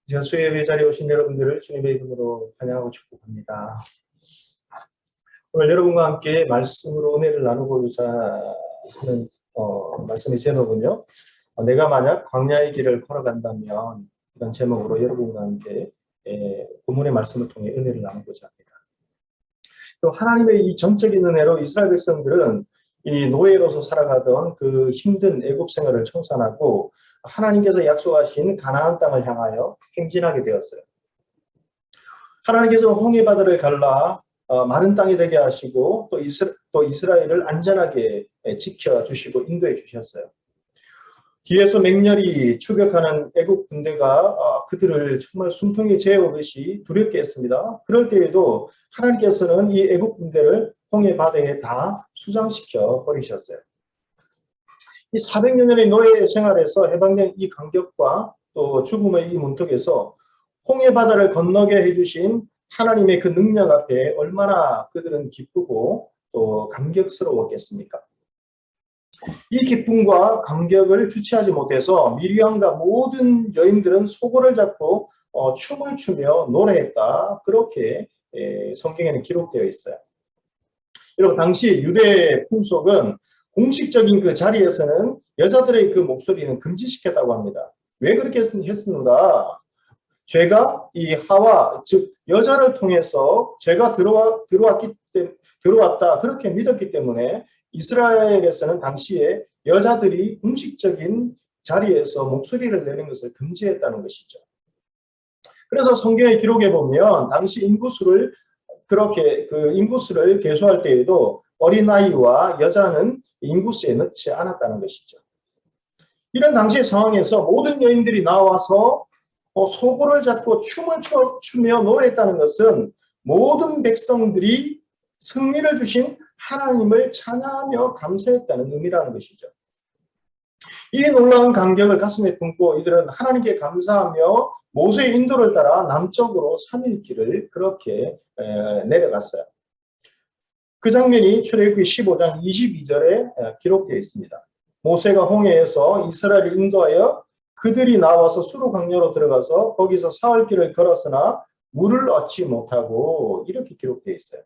제가 수요 예배 자리에 오신 여러분들을 주님의 이름으로 환영하고 축복합니다. 오늘 여러분과 함께 말씀으로 은혜를 나누고자 하는 말씀의 제목은요. 내가 만약 광야의 길을 걸어간다면, 이런 제목으로 여러분과 함께 본문의 말씀을 통해 은혜를 나누고자 합니다. 또 하나님의 이 전적인 은혜로 이스라엘 백성들은 이 노예로서 살아가던 그 힘든 애굽 생활을 청산하고 하나님께서 약속하신 가나안 땅을 향하여 행진하게 되었어요. 하나님께서는 홍해 바다를 갈라 마른 땅이 되게 하시고 또 이스라엘을 안전하게 지켜주시고 인도해 주셨어요. 뒤에서 맹렬히 추격하는 애국 군대가 그들을 정말 숨통이 재오듯이 두렵게 했습니다. 그럴 때에도 하나님께서는 이 애국 군대를 홍해 바다에 다 수장시켜 버리셨어요. 이 400여 년의 노예 생활에서 해방된 이 감격과 또 죽음의 이 문턱에서 홍해 바다를 건너게 해주신 하나님의 그 능력 앞에 얼마나 그들은 기쁘고 또 감격스러웠겠습니까? 이 기쁨과 감격을 주체하지 못해서 미리암과 모든 여인들은 소고를 잡고 춤을 추며 노래했다. 그렇게 성경에는 기록되어 있어요. 여러분, 당시 유대 풍속은 공식적인 그 자리에서는 여자들의 그 목소리는 금지시켰다고 합니다. 왜 그렇게 했는가? 죄가 이 하와, 즉 여자를 통해서 죄가 들어왔다 그렇게 믿었기 때문에 이스라엘에서는 당시에 여자들이 공식적인 자리에서 목소리를 내는 것을 금지했다는 것이죠. 그래서 성경의 기록에 보면 당시 인구수를 계수할 때에도 어린아이와 여자는 인구수에 넣지 않았다는 것이죠. 이런 당시의 상황에서 모든 여인들이 나와서 소고를 잡고 춤을 추며 노래했다는 것은 모든 백성들이 승리를 주신 하나님을 찬양하며 감사했다는 의미라는 것이죠. 이 놀라운 감격을 가슴에 품고 이들은 하나님께 감사하며 모세의 인도를 따라 남쪽으로 3일 길을 그렇게 내려갔어요. 그 장면이 출애굽기 15장 22절에 기록되어 있습니다. 모세가 홍해에서 이스라엘을 인도하여 그들이 나와서 수르 광야로 들어가서 거기서 사흘 길을 걸었으나 물을 얻지 못하고 이렇게 기록되어 있어요.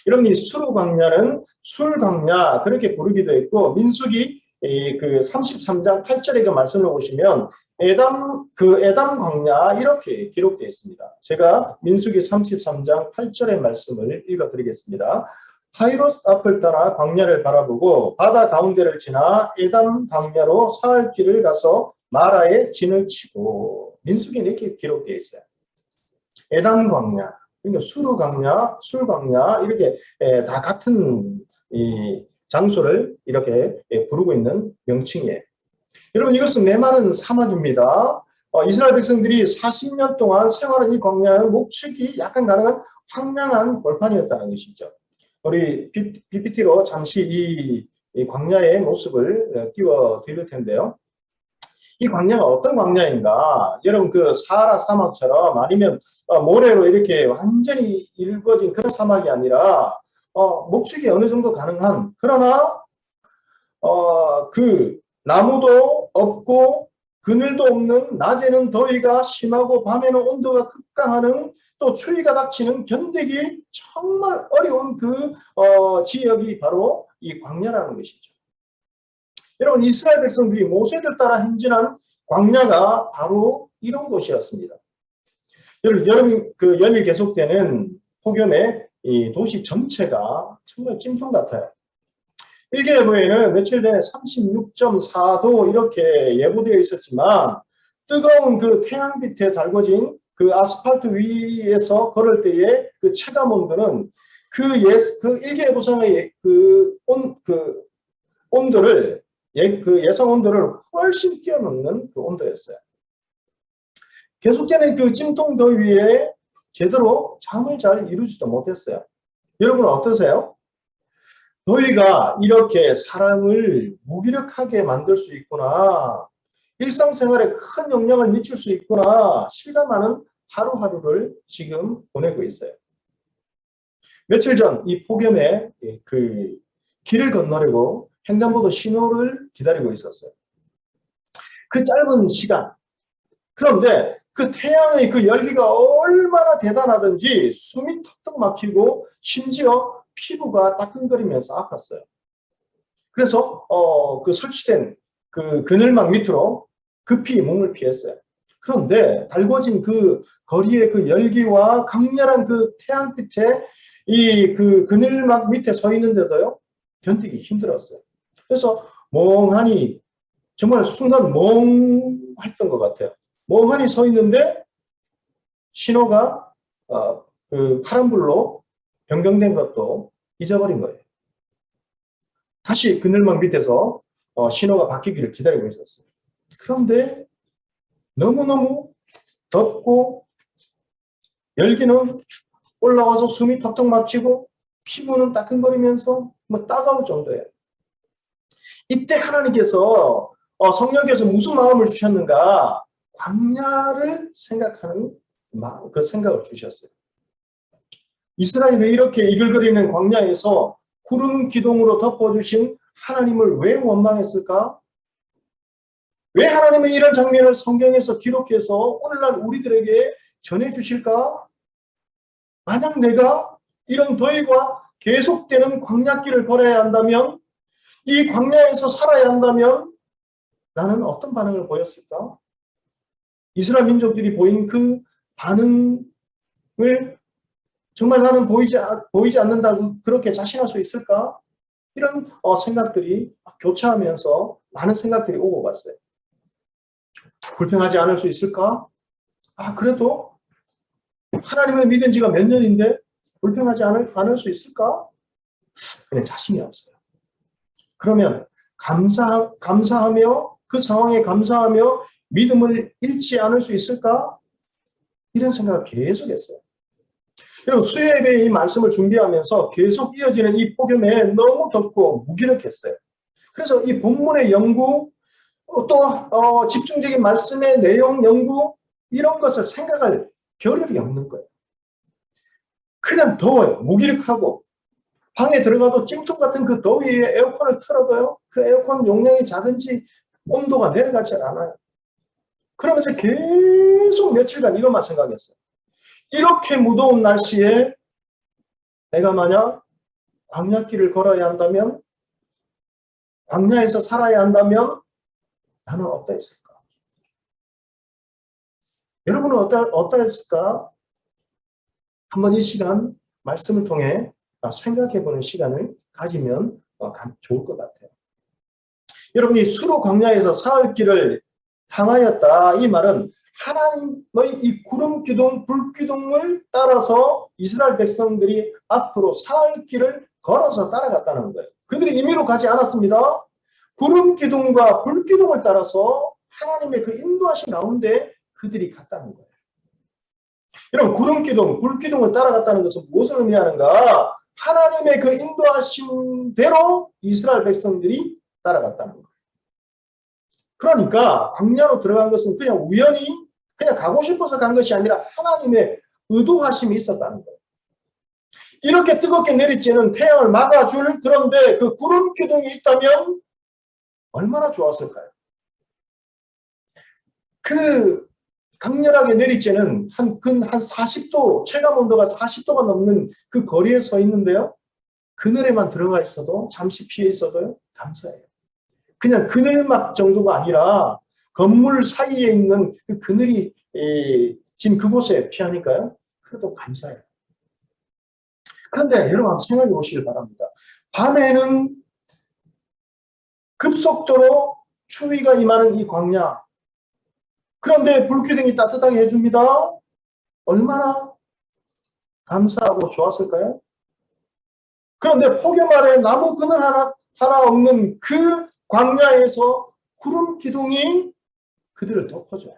여러분, 이 수르 광야는 술광야 그렇게 부르기도 했고 민수기 그 33장 8절의 그 말씀을 보시면 에담 광야 이렇게 기록되어 있습니다. 제가 민수기 33장 8절의 말씀을 읽어드리겠습니다. 하이로스 앞을 떠나 광야를 바라보고 바다 가운데를 지나 에담 광야로 사흘 길을 가서 마라에 진을 치고 민수기는 이렇게 기록되어 있어요. 에담 광야, 그러니까 수르 광야, 술 광야 이렇게 다 같은 이 장소를 이렇게 부르고 있는 명칭이에요. 여러분, 이것은 메마른 사막입니다. 이스라엘 백성들이 40년 동안 생활한 이 광야는 목축이 약간 가능한 황량한 벌판이었다는 것이죠. 우리 PPT로 잠시 이 광야의 모습을 띄워드릴 텐데요. 이 광야가 어떤 광야인가? 여러분, 그 사하라 사막처럼 아니면 모래로 이렇게 완전히 일궈진 그런 사막이 아니라 목축이 어느 정도 가능한, 그러나 그 나무도 없고 그늘도 없는, 낮에는 더위가 심하고 밤에는 온도가 급강하는, 또 추위가 닥치는 견디기 정말 어려운 그 지역이 바로 이 광야라는 것이죠. 여러분, 이스라엘 백성들이 모세를 따라 행진한 광야가 바로 이런 곳이었습니다. 여러분, 그 연일 계속되는 폭염에 이 도시 전체가 정말 찜통 같아요. 일기예보에는 며칠 전에 36.4도 이렇게 예보되어 있었지만 뜨거운 그 태양빛에 달궈진 그 아스팔트 위에서 걸을 때의 그 체감 온도는 그 일기예보상의 온도를 그 예상 온도를 훨씬 뛰어넘는 그 온도였어요. 계속되는 그 찜통 더위에 제대로 잠을 잘 이루지도 못했어요. 여러분 어떠세요? 더위가 이렇게 사람을 무기력하게 만들 수 있구나, 일상생활에 큰 영향을 미칠 수 있구나 실감하는 하루하루를 지금 보내고 있어요. 며칠 전 이 폭염에 그 길을 건너려고 횡단보도 신호를 기다리고 있었어요. 그 짧은 시간, 그런데 그 태양의 그 열기가 얼마나 대단하든지 숨이 턱턱 막히고 심지어 피부가 따끔거리면서 아팠어요. 그래서 그 설치된 그 그늘막 밑으로 급히 몸을 피했어요. 그런데 달궈진 그 거리의 그 열기와 강렬한 그 태양빛에 이 그 그늘막 밑에 서 있는데도요, 견디기 힘들었어요. 그래서 멍하니, 정말 순간 멍했던 것 같아요. 멍하니 서 있는데 신호가 그 파란불로 변경된 것도 잊어버린 거예요. 다시 그늘막 밑에서 신호가 바뀌기를 기다리고 있었어요. 그런데 너무너무 덥고 열기는 올라와서 숨이 턱턱 막히고 피부는 따끔거리면서 뭐 따가울 정도예요. 이때 하나님께서 성령께서 무슨 마음을 주셨는가? 광야를 생각하는 그 생각을 주셨어요. 이스라엘이 왜 이렇게 이글거리는 광야에서 구름 기둥으로 덮어주신 하나님을 왜 원망했을까? 왜 하나님은 이런 장면을 성경에서 기록해서 오늘날 우리들에게 전해주실까? 만약 내가 이런 더위가 계속되는 광야길을 걸어야 한다면, 이 광야에서 살아야 한다면 나는 어떤 반응을 보였을까? 이스라엘 민족들이 보인 그 반응을 정말 나는 보이지 않는다고 그렇게 자신할 수 있을까? 이런 생각들이 교차하면서 많은 생각들이 오고 갔어요. 불평하지 않을 수 있을까? 그래도 하나님을 믿은 지가 몇 년인데 불평하지 않을 수 있을까? 그냥 자신이 없어요. 그러면 감사하며 그 상황에 감사하며 믿음을 잃지 않을 수 있을까? 이런 생각을 계속했어요. 여러분, 수요예배 이 말씀을 준비하면서 계속 이어지는 이 폭염에 너무 덥고 무기력했어요. 그래서 이 본문의 연구, 또 집중적인 말씀의 내용 연구, 이런 것을 생각할 겨를이 없는 거예요. 그냥 더워요. 무기력하고 방에 들어가도 찜통 같은 그 더위에 에어컨을 틀어도요, 그 에어컨 용량이 작은지 온도가 내려가지 않아요. 그러면서 계속 며칠간 이것만 생각했어요. 이렇게 무더운 날씨에 내가 만약 광야길을 걸어야 한다면, 광야에서 살아야 한다면 나는 어떠했을까? 여러분은 어떠했을까? 한번 이 시간 말씀을 통해 생각해보는 시간을 가지면 좋을 것 같아요. 여러분이 수로 광야에서 사흘 길을 향하였다. 이 말은 하나님의 이 구름 기둥, 불 기둥을 따라서 이스라엘 백성들이 앞으로 사흘 길을 걸어서 따라갔다는 거예요. 그들이 임의로 가지 않았습니다. 구름 기둥과 불 기둥을 따라서 하나님의 그 인도하신 가운데 그들이 갔다는 거예요. 여러분, 구름 기둥, 불 기둥을 따라갔다는 것은 무엇을 의미하는가? 하나님의 그 인도하신 대로 이스라엘 백성들이 따라갔다는 거예요. 그러니까 광야로 들어간 것은 그냥 우연히 그냥 가고 싶어서 간 것이 아니라 하나님의 의도하심이 있었다는 거예요. 이렇게 뜨겁게 내리쬐는 태양을 막아줄, 그런데 그 구름 기둥이 있다면 얼마나 좋았을까요? 그 강렬하게 내리쬐는 한 40도, 체감 온도가 40도가 넘는 그 거리에 서 있는데요, 그늘에만 들어가 있어도, 잠시 피해 있어도요, 감사해요. 그냥 그늘막 정도가 아니라 건물 사이에 있는 그 그늘이 진 그곳에 피하니까요, 그래도 감사해요. 그런데 여러분 한번 생각해 보시길 바랍니다. 밤에는 급속도로 추위가 임하는 이 광야, 그런데 불기둥이 따뜻하게 해줍니다. 얼마나 감사하고 좋았을까요? 그런데 폭염 아래 나무 그늘 하나 없는 그 광야에서 구름 기둥이 그들을 덮어줘요.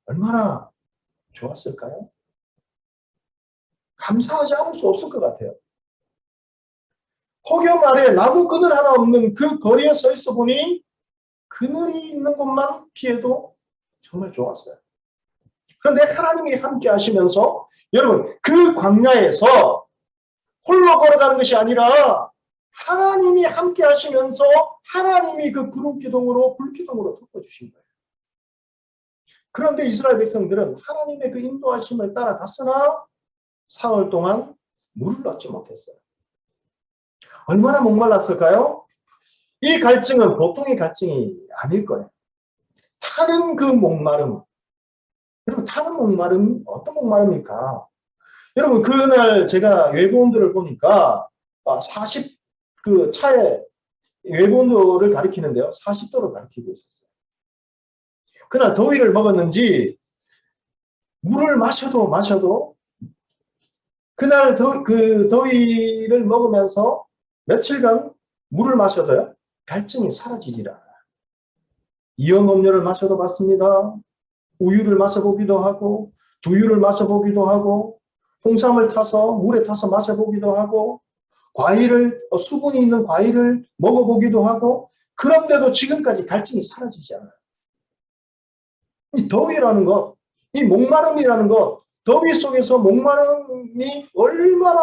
얼마나 좋았을까요? 감사하지 않을 수 없을 것 같아요. 폭염 아래 나무 그늘 하나 없는 그 거리에 서 있어 보니 그늘이 있는 곳만 피해도 정말 좋았어요. 그런데 하나님이 함께 하시면서, 여러분, 그 광야에서 홀로 걸어가는 것이 아니라 하나님이 함께 하시면서 하나님이 그 구름 기둥으로, 불 기둥으로 덮어주신 거예요. 그런데 이스라엘 백성들은 하나님의 그 인도하심을 따라갔으나 사흘 동안 물을 얻지 못했어요. 얼마나 목말랐을까요? 이 갈증은 보통의 갈증이 아닐 거예요. 타는 그 목마름. 여러분, 타는 목마름, 어떤 목마름입니까? 여러분, 그날 제가 외부온도를 보니까 40, 그 차에 외부온도를 가리키는데요. 40도를 가리키고 있었어요. 그날 더위를 먹었는지 물을 마셔도 그날 그 더위를 먹으면서 며칠간 물을 마셔도요. 갈증이 사라지질 않아요. 이온 음료를 마셔도 봤습니다. 우유를 마셔보기도 하고 두유를 마셔보기도 하고 홍삼을 타서 물에 타서 마셔보기도 하고 과일을 수분이 있는 과일을 먹어보기도 하고 그런데도 지금까지 갈증이 사라지지 않아요. 이 더위라는 것, 이 목마름이라는 것, 더위 속에서 목마름이 얼마나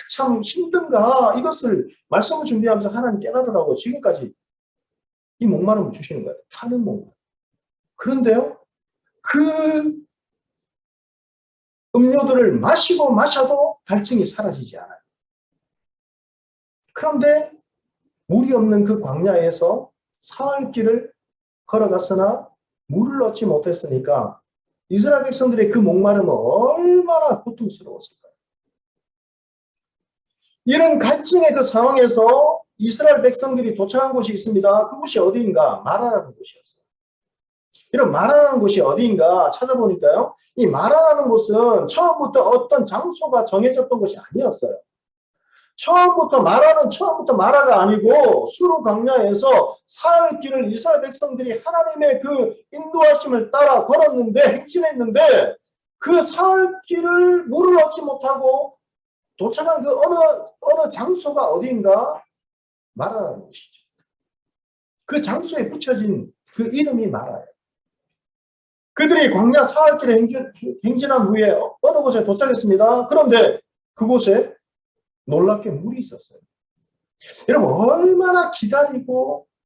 참 힘든가 이것을 말씀을 준비하면서 하나님 깨달으라고 지금까지 이 목마름을 주시는 거예요. 타는 목마름. 그런데요, 그 음료들을 마시고 마셔도 갈증이 사라지지 않아요. 그런데 물이 없는 그 광야에서 사흘 길을 걸어갔으나 물을 얻지 못했으니까 이스라엘 백성들의 그 목마름은 얼마나 고통스러웠을까요? 이런 갈증의 그 상황에서 이스라엘 백성들이 도착한 곳이 있습니다. 그곳이 어디인가? 마라라는 곳이었어요. 이런 마라라는 곳이 어디인가 찾아보니까요. 이 마라라는 곳은 처음부터 어떤 장소가 정해졌던 것이 아니었어요. 처음부터 마라가 아니고 수르 광야에서 사흘 길을 이스라엘 백성들이 하나님의 그 인도하심을 따라 걸었는데 행진했는데 그 사흘 길을 물을 얻지 못하고 도착한 그 어느 장소가 어디인가? 마라라는 곳이죠. 그 장소에 붙여진 그 이름이 마라예요. 그들이 광야 사흘 길을 행진한 후에 어느 곳에 도착했습니다. 그런데 그곳에 놀랍게 물이 있었어요. 여러분 얼마나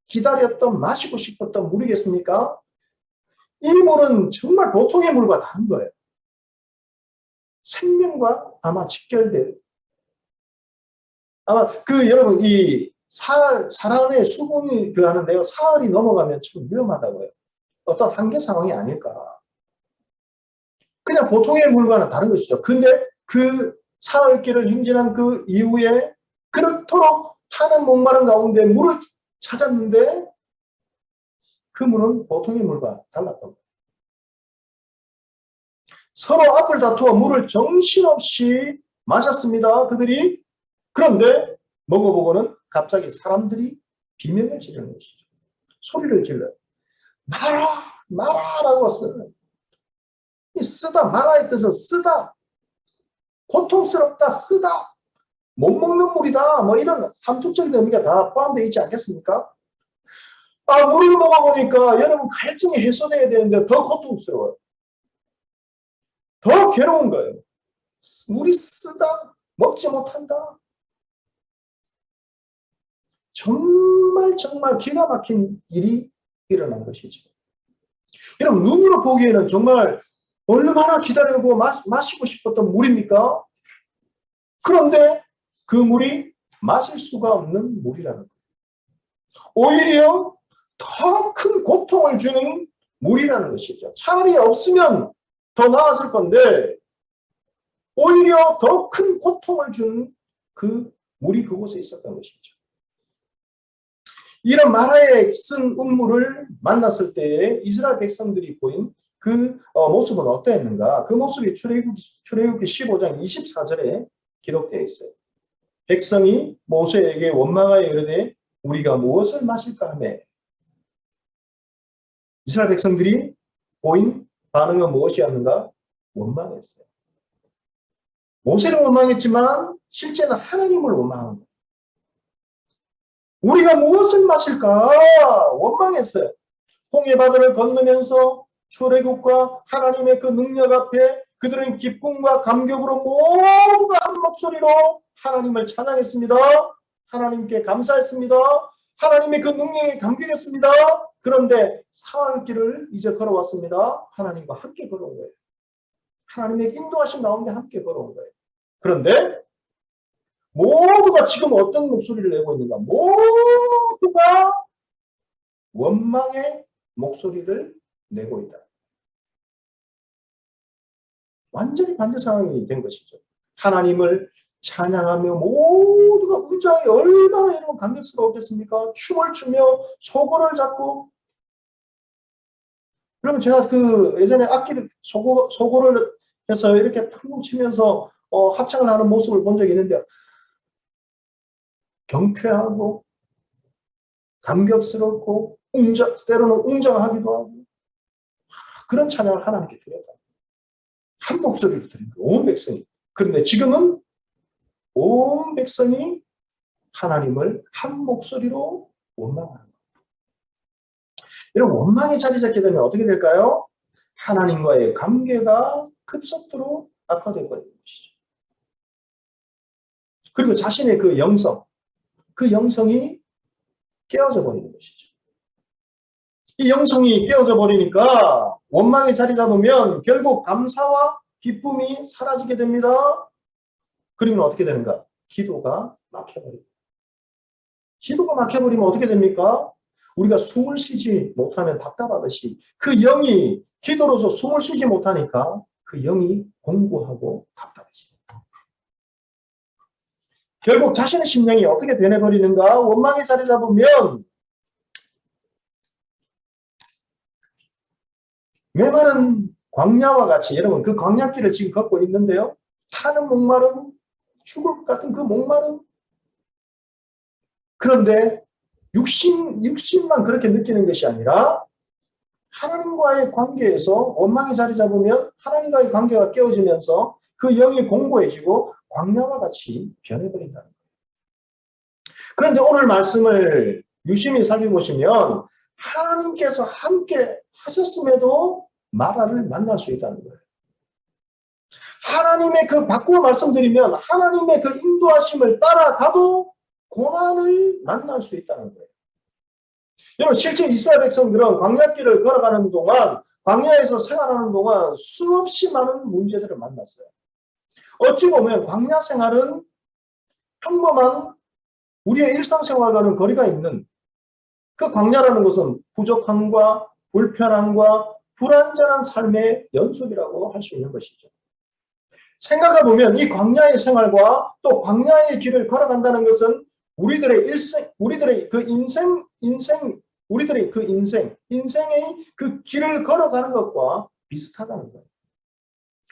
기다렸던 마시고 싶었던 물이겠습니까? 이 물은 정말 보통의 물과 다른 거예요. 생명과 아마 직결될 아마 여러분 이 사람의 수분이 하는데요. 사흘이 넘어가면 좀 위험하다고요. 어떤 한계 상황이 아닐까. 그냥 보통의 물과는 다른 것이죠. 근데 그 사흘 길을 행진한 그 이후에 그렇도록 타는 목마른 가운데 물을 찾았는데 그 물은 보통의 물과 달랐던 거예요. 서로 앞을 다투어 물을 정신없이 마셨습니다. 그들이. 그런데 먹어보고는 갑자기 사람들이 비명을 지르는 것이죠. 소리를 질러요. 마라! 마라라고 써요. 이 쓰다, 마라의 뜻은 쓰다. 고통스럽다, 쓰다. 못 먹는 물이다. 뭐 이런 함축적인 의미가 다 포함되어 있지 않겠습니까? 물을 먹어보니까 여러분 갈증이 해소돼야 되는데 더 고통스러워요. 더 괴로운 거예요. 물이 쓰다, 먹지 못한다. 정말 기가 막힌 일이 일어난 것이죠. 여러분 눈으로 보기에는 정말 얼마나 기다리고 마시고 싶었던 물입니까? 그런데 그 물이 마실 수가 없는 물이라는 거예요. 오히려 더 큰 고통을 주는 물이라는 것이죠. 차라리 없으면 더 나았을 건데 오히려 더 큰 고통을 주는 그 물이 그곳에 있었던 것이죠. 이런 마라에 쓴 음물을 만났을 때에 이스라엘 백성들이 보인 그 모습은 어떠했는가? 그 모습이 출애굽기 15장 24절에 기록되어 있어요. 백성이 모세에게 원망하여 이르되 우리가 무엇을 마실까 하며 이스라엘 백성들이 보인 반응은 무엇이었는가? 원망했어요. 모세를 원망했지만 실제는 하나님을 원망한 거예요. 우리가 무엇을 마실까? 원망했어요. 홍해바다를 건너면서 출애굽과 하나님의 그 능력 앞에 그들은 기쁨과 감격으로 모두가 한 목소리로 하나님을 찬양했습니다. 하나님께 감사했습니다. 하나님의 그 능력에 감격했습니다. 그런데 사할 길을 이제 걸어왔습니다. 하나님과 함께 걸어온 거예요. 하나님의 인도하신 가운데 함께 걸어온 거예요. 그런데 모두가 지금 어떤 목소리를 내고 있는가? 모두가 원망의 목소리를 내고 있다. 완전히 반대 상황이 된 것이죠. 하나님을 찬양하며 모두가 웅장하게 얼마나 여러분 감격스러웠겠습니까? 춤을 추며 소고를 잡고. 그러면 제가 그 예전에 악기를 소고를 해서 이렇게 탕 치면서 합창을 하는 모습을 본 적이 있는데 경쾌하고 감격스럽고 때로는 웅장하기도 하고 그런 찬양을 하나님께 드렸다. 한 목소리로 드린 거예요. 온 백성이. 그런데 지금은 온 백성이 하나님을 한 목소리로 원망하는 거예요. 이런 원망이 자리 잡게 되면 어떻게 될까요? 하나님과의 관계가 급속도로 악화되어 버리는 것이죠. 그리고 자신의 그 영성이 깨어져 버리는 것이죠. 이 영성이 깨어져 버리니까 원망이 자리 잡으면 결국 감사와 기쁨이 사라지게 됩니다. 그리고 어떻게 되는가? 기도가 막혀버립니다. 기도가 막혀버리면 어떻게 됩니까? 우리가 숨을 쉬지 못하면 답답하듯이 그 영이 기도로서 숨을 쉬지 못하니까 그 영이 공고하고 답답해집니다. 결국 자신의 심령이 어떻게 변해버리는가? 원망이 자리 잡으면 메마른 광야와 같이 여러분 그 광야길을 지금 걷고 있는데요. 타는 목마름, 죽을 것 같은 그 목마름. 그런데 육신만 그렇게 느끼는 것이 아니라 하나님과의 관계에서 원망이 자리 잡으면 하나님과의 관계가 깨어지면서 그 영이 공고해지고 광야와 같이 변해버린다는 거예요. 그런데 오늘 말씀을 유심히 살펴보시면 하나님께서 함께 하셨음에도 마라를 만날 수 있다는 거예요. 하나님의 그 바꾸어 말씀드리면 하나님의 그 인도하심을 따라가도 고난을 만날 수 있다는 거예요. 여러분 실제 이스라엘 백성들은 광야길을 걸어가는 동안 광야에서 생활하는 동안 수없이 많은 문제들을 만났어요. 어찌 보면 광야 생활은 평범한 우리의 일상생활과는 거리가 있는 그 광야라는 것은 부족함과 불편함과 불안전한 삶의 연속이라고 할 수 있는 것이죠. 생각해 보면 이 광야의 생활과 또 광야의 길을 걸어간다는 것은 우리들의 인생의 그 길을 걸어가는 것과 비슷하다는 거예요.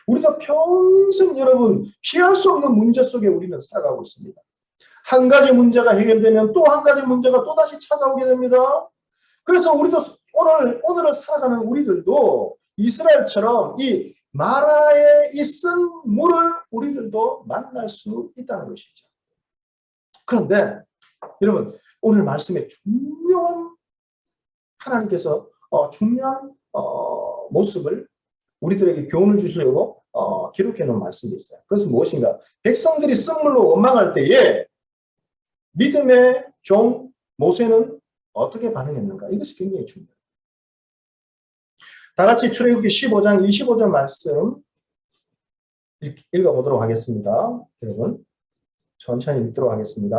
우리가 평생 여러분 피할 수 없는 문제 속에 우리는 살아가고 있습니다. 한 가지 문제가 해결되면 또 한 가지 문제가 또다시 찾아오게 됩니다. 그래서 우리도 오늘을 살아가는 우리들도 이스라엘처럼 이 마라에 있은 물을 우리들도 만날 수 있다는 것이죠. 그런데 여러분 오늘 말씀에 중요한 하나님께서 중요한 모습을 우리들에게 교훈을 주시려고 기록해 놓은 말씀이 있어요. 그것은 무엇인가? 백성들이 쓴물로 원망할 때에 믿음의 종 모세는 어떻게 반응했는가? 이것이 굉장히 중요해요. 다 같이 출애굽기 15장 25절 말씀 읽어보도록 하겠습니다. 여러분 천천히 읽도록 하겠습니다.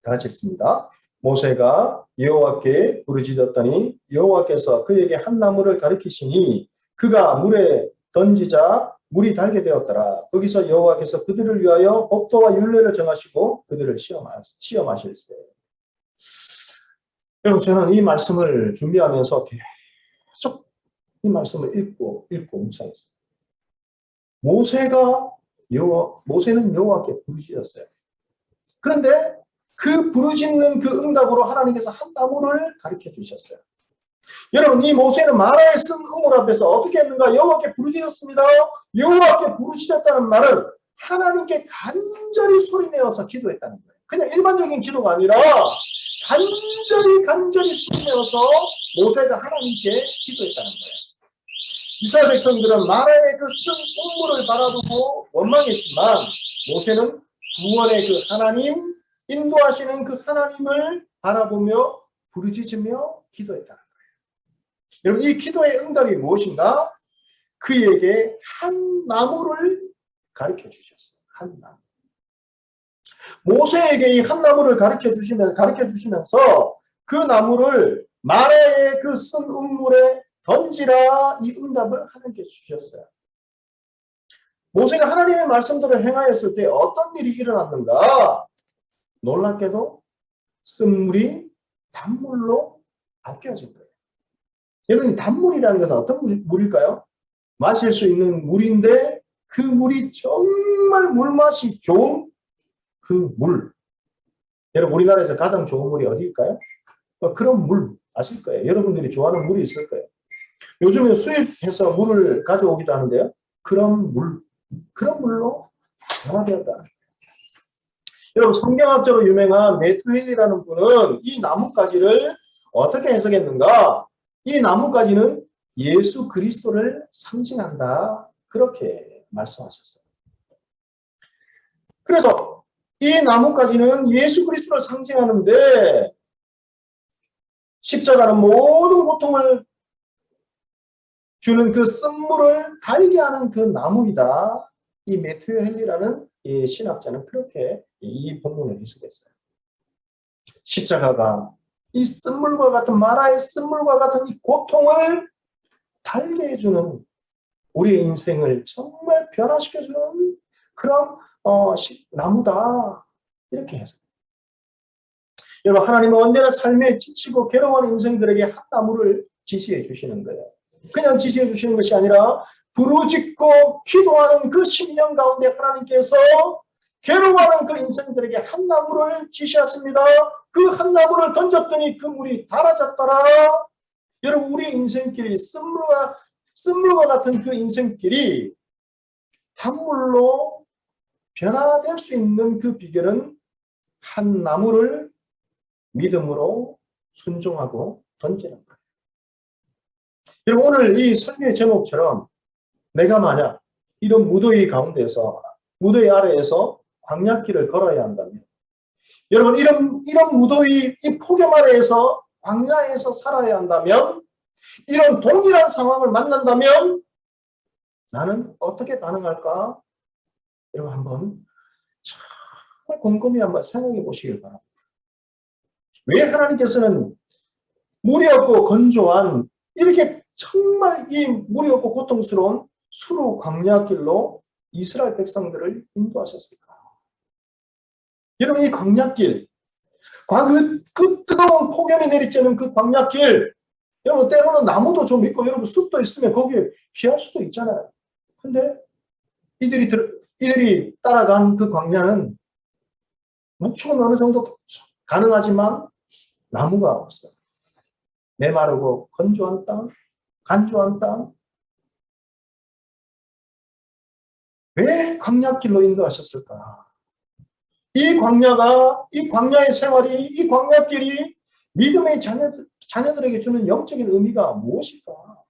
다 같이 읽습니다. 모세가 여호와께 부르짖었더니 여호와께서 그에게 한 나무를 가리키시니 그가 물에 던지자 물이 달게 되었더라. 거기서 여호와께서 그들을 위하여 법도와 율례를 정하시고 그들을 시험하실세. 여러분 저는 이 말씀을 준비하면서 계속 이 말씀을 읽고 묵상했어요. 모세는 여호와께 부르짖었어요. 그런데 그 부르짖는 그 응답으로 하나님께서 한 나무를 가르쳐 주셨어요. 여러분 이 모세는 마라에 쓴 우물 앞에서 어떻게 했는가? 여호와께 부르짖었습니다. 여호와께 부르짖었다는 말은 하나님께 간절히 소리내어서 기도했다는 거예요. 그냥 일반적인 기도가 아니라 간절히 소리내어서 모세가 하나님께 기도했다는 거예요. 이스라엘 백성들은 마라의 그 쓴 우물을 바라보고 원망했지만 모세는 구원의 그 하나님, 인도하시는 그 하나님을 바라보며 부르짖으며 기도했다는 거예요. 여러분, 이 기도의 응답이 무엇인가? 그에게 한 나무를 가르쳐 주셨어요. 한 나무. 모세에게 이 한 나무를 가르쳐 주시면서 그 나무를 마라의 그 쓴 음물에 던지라, 이 응답을 하나님께 주셨어요. 모세가 하나님의 말씀대로 행하였을 때 어떤 일이 일어났는가? 놀랍게도 쓴물이 단물로 바뀌어진 거예요. 여러분, 단물이라는 것은 어떤 물일까요? 마실 수 있는 물인데 그 물이 정말 물맛이 좋은 그 물. 여러분, 우리나라에서 가장 좋은 물이 어디일까요? 그런 물 아실 거예요. 여러분들이 좋아하는 물이 있을 거예요. 요즘에 수입해서 물을 가져오기도 하는데요. 그런 물로 변화되었다. 여러분, 성경학적으로 유명한 메투헬이라는 분은 이 나뭇가지를 어떻게 해석했는가? 이 나뭇가지는 예수 그리스도를 상징한다. 그렇게 말씀하셨어요. 그래서 이 나뭇가지는 예수 그리스도를 상징하는데 십자가는 모든 고통을 주는 그 쓴물을 달게 하는 그 나무이다. 이 매튜 헨리라는 이 신학자는 그렇게 이 본문을 해석했어요. 십자가가 이 쓴물과 같은 마라의 쓴물과 같은 이 고통을 달게 해주는 우리의 인생을 정말 변화시켜주는 그런 나무다. 이렇게 해서 여러분, 하나님은 언제나 삶에 지치고 괴로워하는 인생들에게 한 나무를 지시해 주시는 거예요. 그냥 지시해 주시는 것이 아니라 부르짖고 기도하는 그 심령 가운데 하나님께서 괴로워하는 그 인생들에게 한 나무를 지시했습니다. 그 한 나무를 던졌더니 그 물이 달아졌더라. 여러분, 우리 인생길이 쓴물과 같은 그 인생길이 단물로 변화될 수 있는 그 비결은 한 나무를 믿음으로 순종하고 던지는 거예요. 여러분, 오늘 이 설교의 제목처럼 내가 만약 이런 무더위 가운데서, 무더위 아래에서 광야길을 걸어야 한다면, 여러분, 이런 무더위, 이 폭염 아래에서 광야에서 살아야 한다면, 이런 동일한 상황을 만난다면 나는 어떻게 반응할까? 여러분, 한번 정말 곰곰이 한번 생각해 보시길 바랍니다. 왜 하나님께서는 물이 없고 건조한 이렇게 정말 이 물이 없고 고통스러운 수루 광야길로 이스라엘 백성들을 인도하셨을까? 여러분, 이 광야길, 그 뜨거운 폭염이 내리쬐는 그 광야길, 여러분, 때로는 나무도 좀 있고 여러분 숲도 있으면 거기에 피할 수도 있잖아요. 근데 이들이 따라간 그 광야는 목축은 어느 정도 가능하지만 나무가 없어요. 메마르고 건조한 땅, 간조한 땅. 왜 광야길로 인도하셨을까? 이 광야의 생활이, 이 광야길이 믿음의 자녀들에게 주는 영적인 의미가 무엇일까?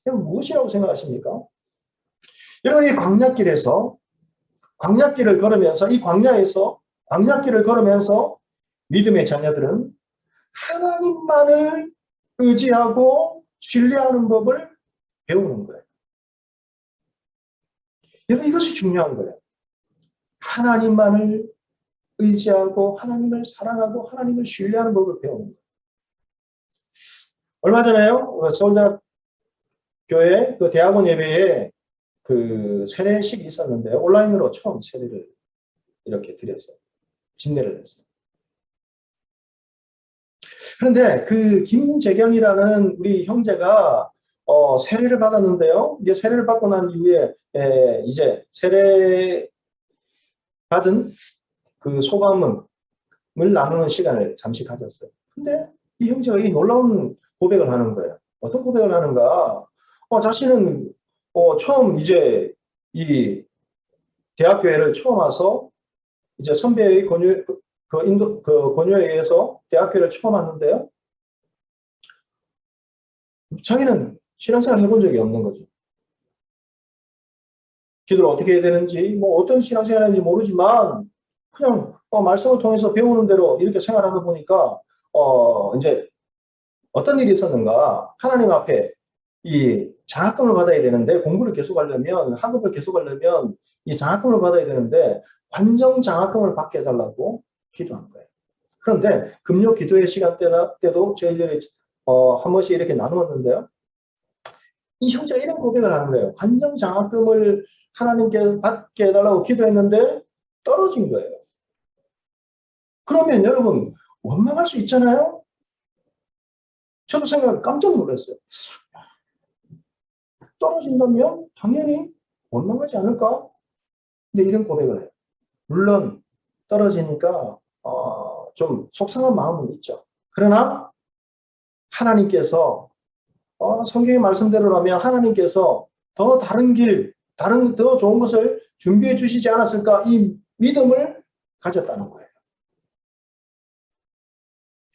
여러분, 무엇이라고 생각하십니까? 여러분, 이 광야길을 걸으면서, 이 광야길을 걸으면서 믿음의 자녀들은 하나님만을 의지하고 신뢰하는 법을 배우는 거예요. 여러분, 이것이 중요한 거예요. 하나님만을 의지하고 하나님을 사랑하고 하나님을 신뢰하는 법을 배우는 거예요. 얼마 전에요, 서울대학교의 그 대학원 예배에 그 세례식이 있었는데 온라인으로 처음 세례를 이렇게 드렸어요. 진례를 했어요. 그런데 그 김재경이라는 우리 형제가 세례를 받았는데요. 이제 세례를 받고 난 이후에 이제 세례 받은 그 소감을 나누는 시간을 잠시 가졌어요. 근데 이 형제가 이 놀라운 고백을 하는 거예요. 어떤 고백을 하는가? 자신은 처음 이제 이 대학교회를 처음 와서 이제 선배의 권유에 의해서 대학교를 처음 왔는데요. 자기는 신앙생활 해본 적이 없는 거죠. 기도를 어떻게 해야 되는지, 뭐 어떤 신앙생활 하는지 모르지만 그냥 말씀을 통해서 배우는 대로 이렇게 생활하다 보니까 이제 어떤 일이 있었는가? 하나님 앞에 이 장학금을 받아야 되는데 공부를 계속하려면 학업을 계속하려면 이 장학금을 받아야 되는데 관정 장학금을 받게 해달라고 기도한 거예요. 그런데 금요 기도회 시간 때도 저희들이 한 번씩 이렇게 나누었는데요. 이 형제가 이런 고백을 하는 거예요. 관정 장학금을 하나님께 받게 해달라고 기도했는데 떨어진 거예요. 그러면 여러분 원망할 수 있잖아요. 저도 깜짝 놀랐어요. 떨어진다면 당연히 원망하지 않을까? 근데 이런 고백을 해요. 물론 떨어지니까 좀 속상한 마음은 있죠. 그러나 하나님께서 성경의 말씀대로라면 하나님께서 더 다른 길, 더 좋은 것을 준비해 주시지 않았을까? 이 믿음을 가졌다는 거예요.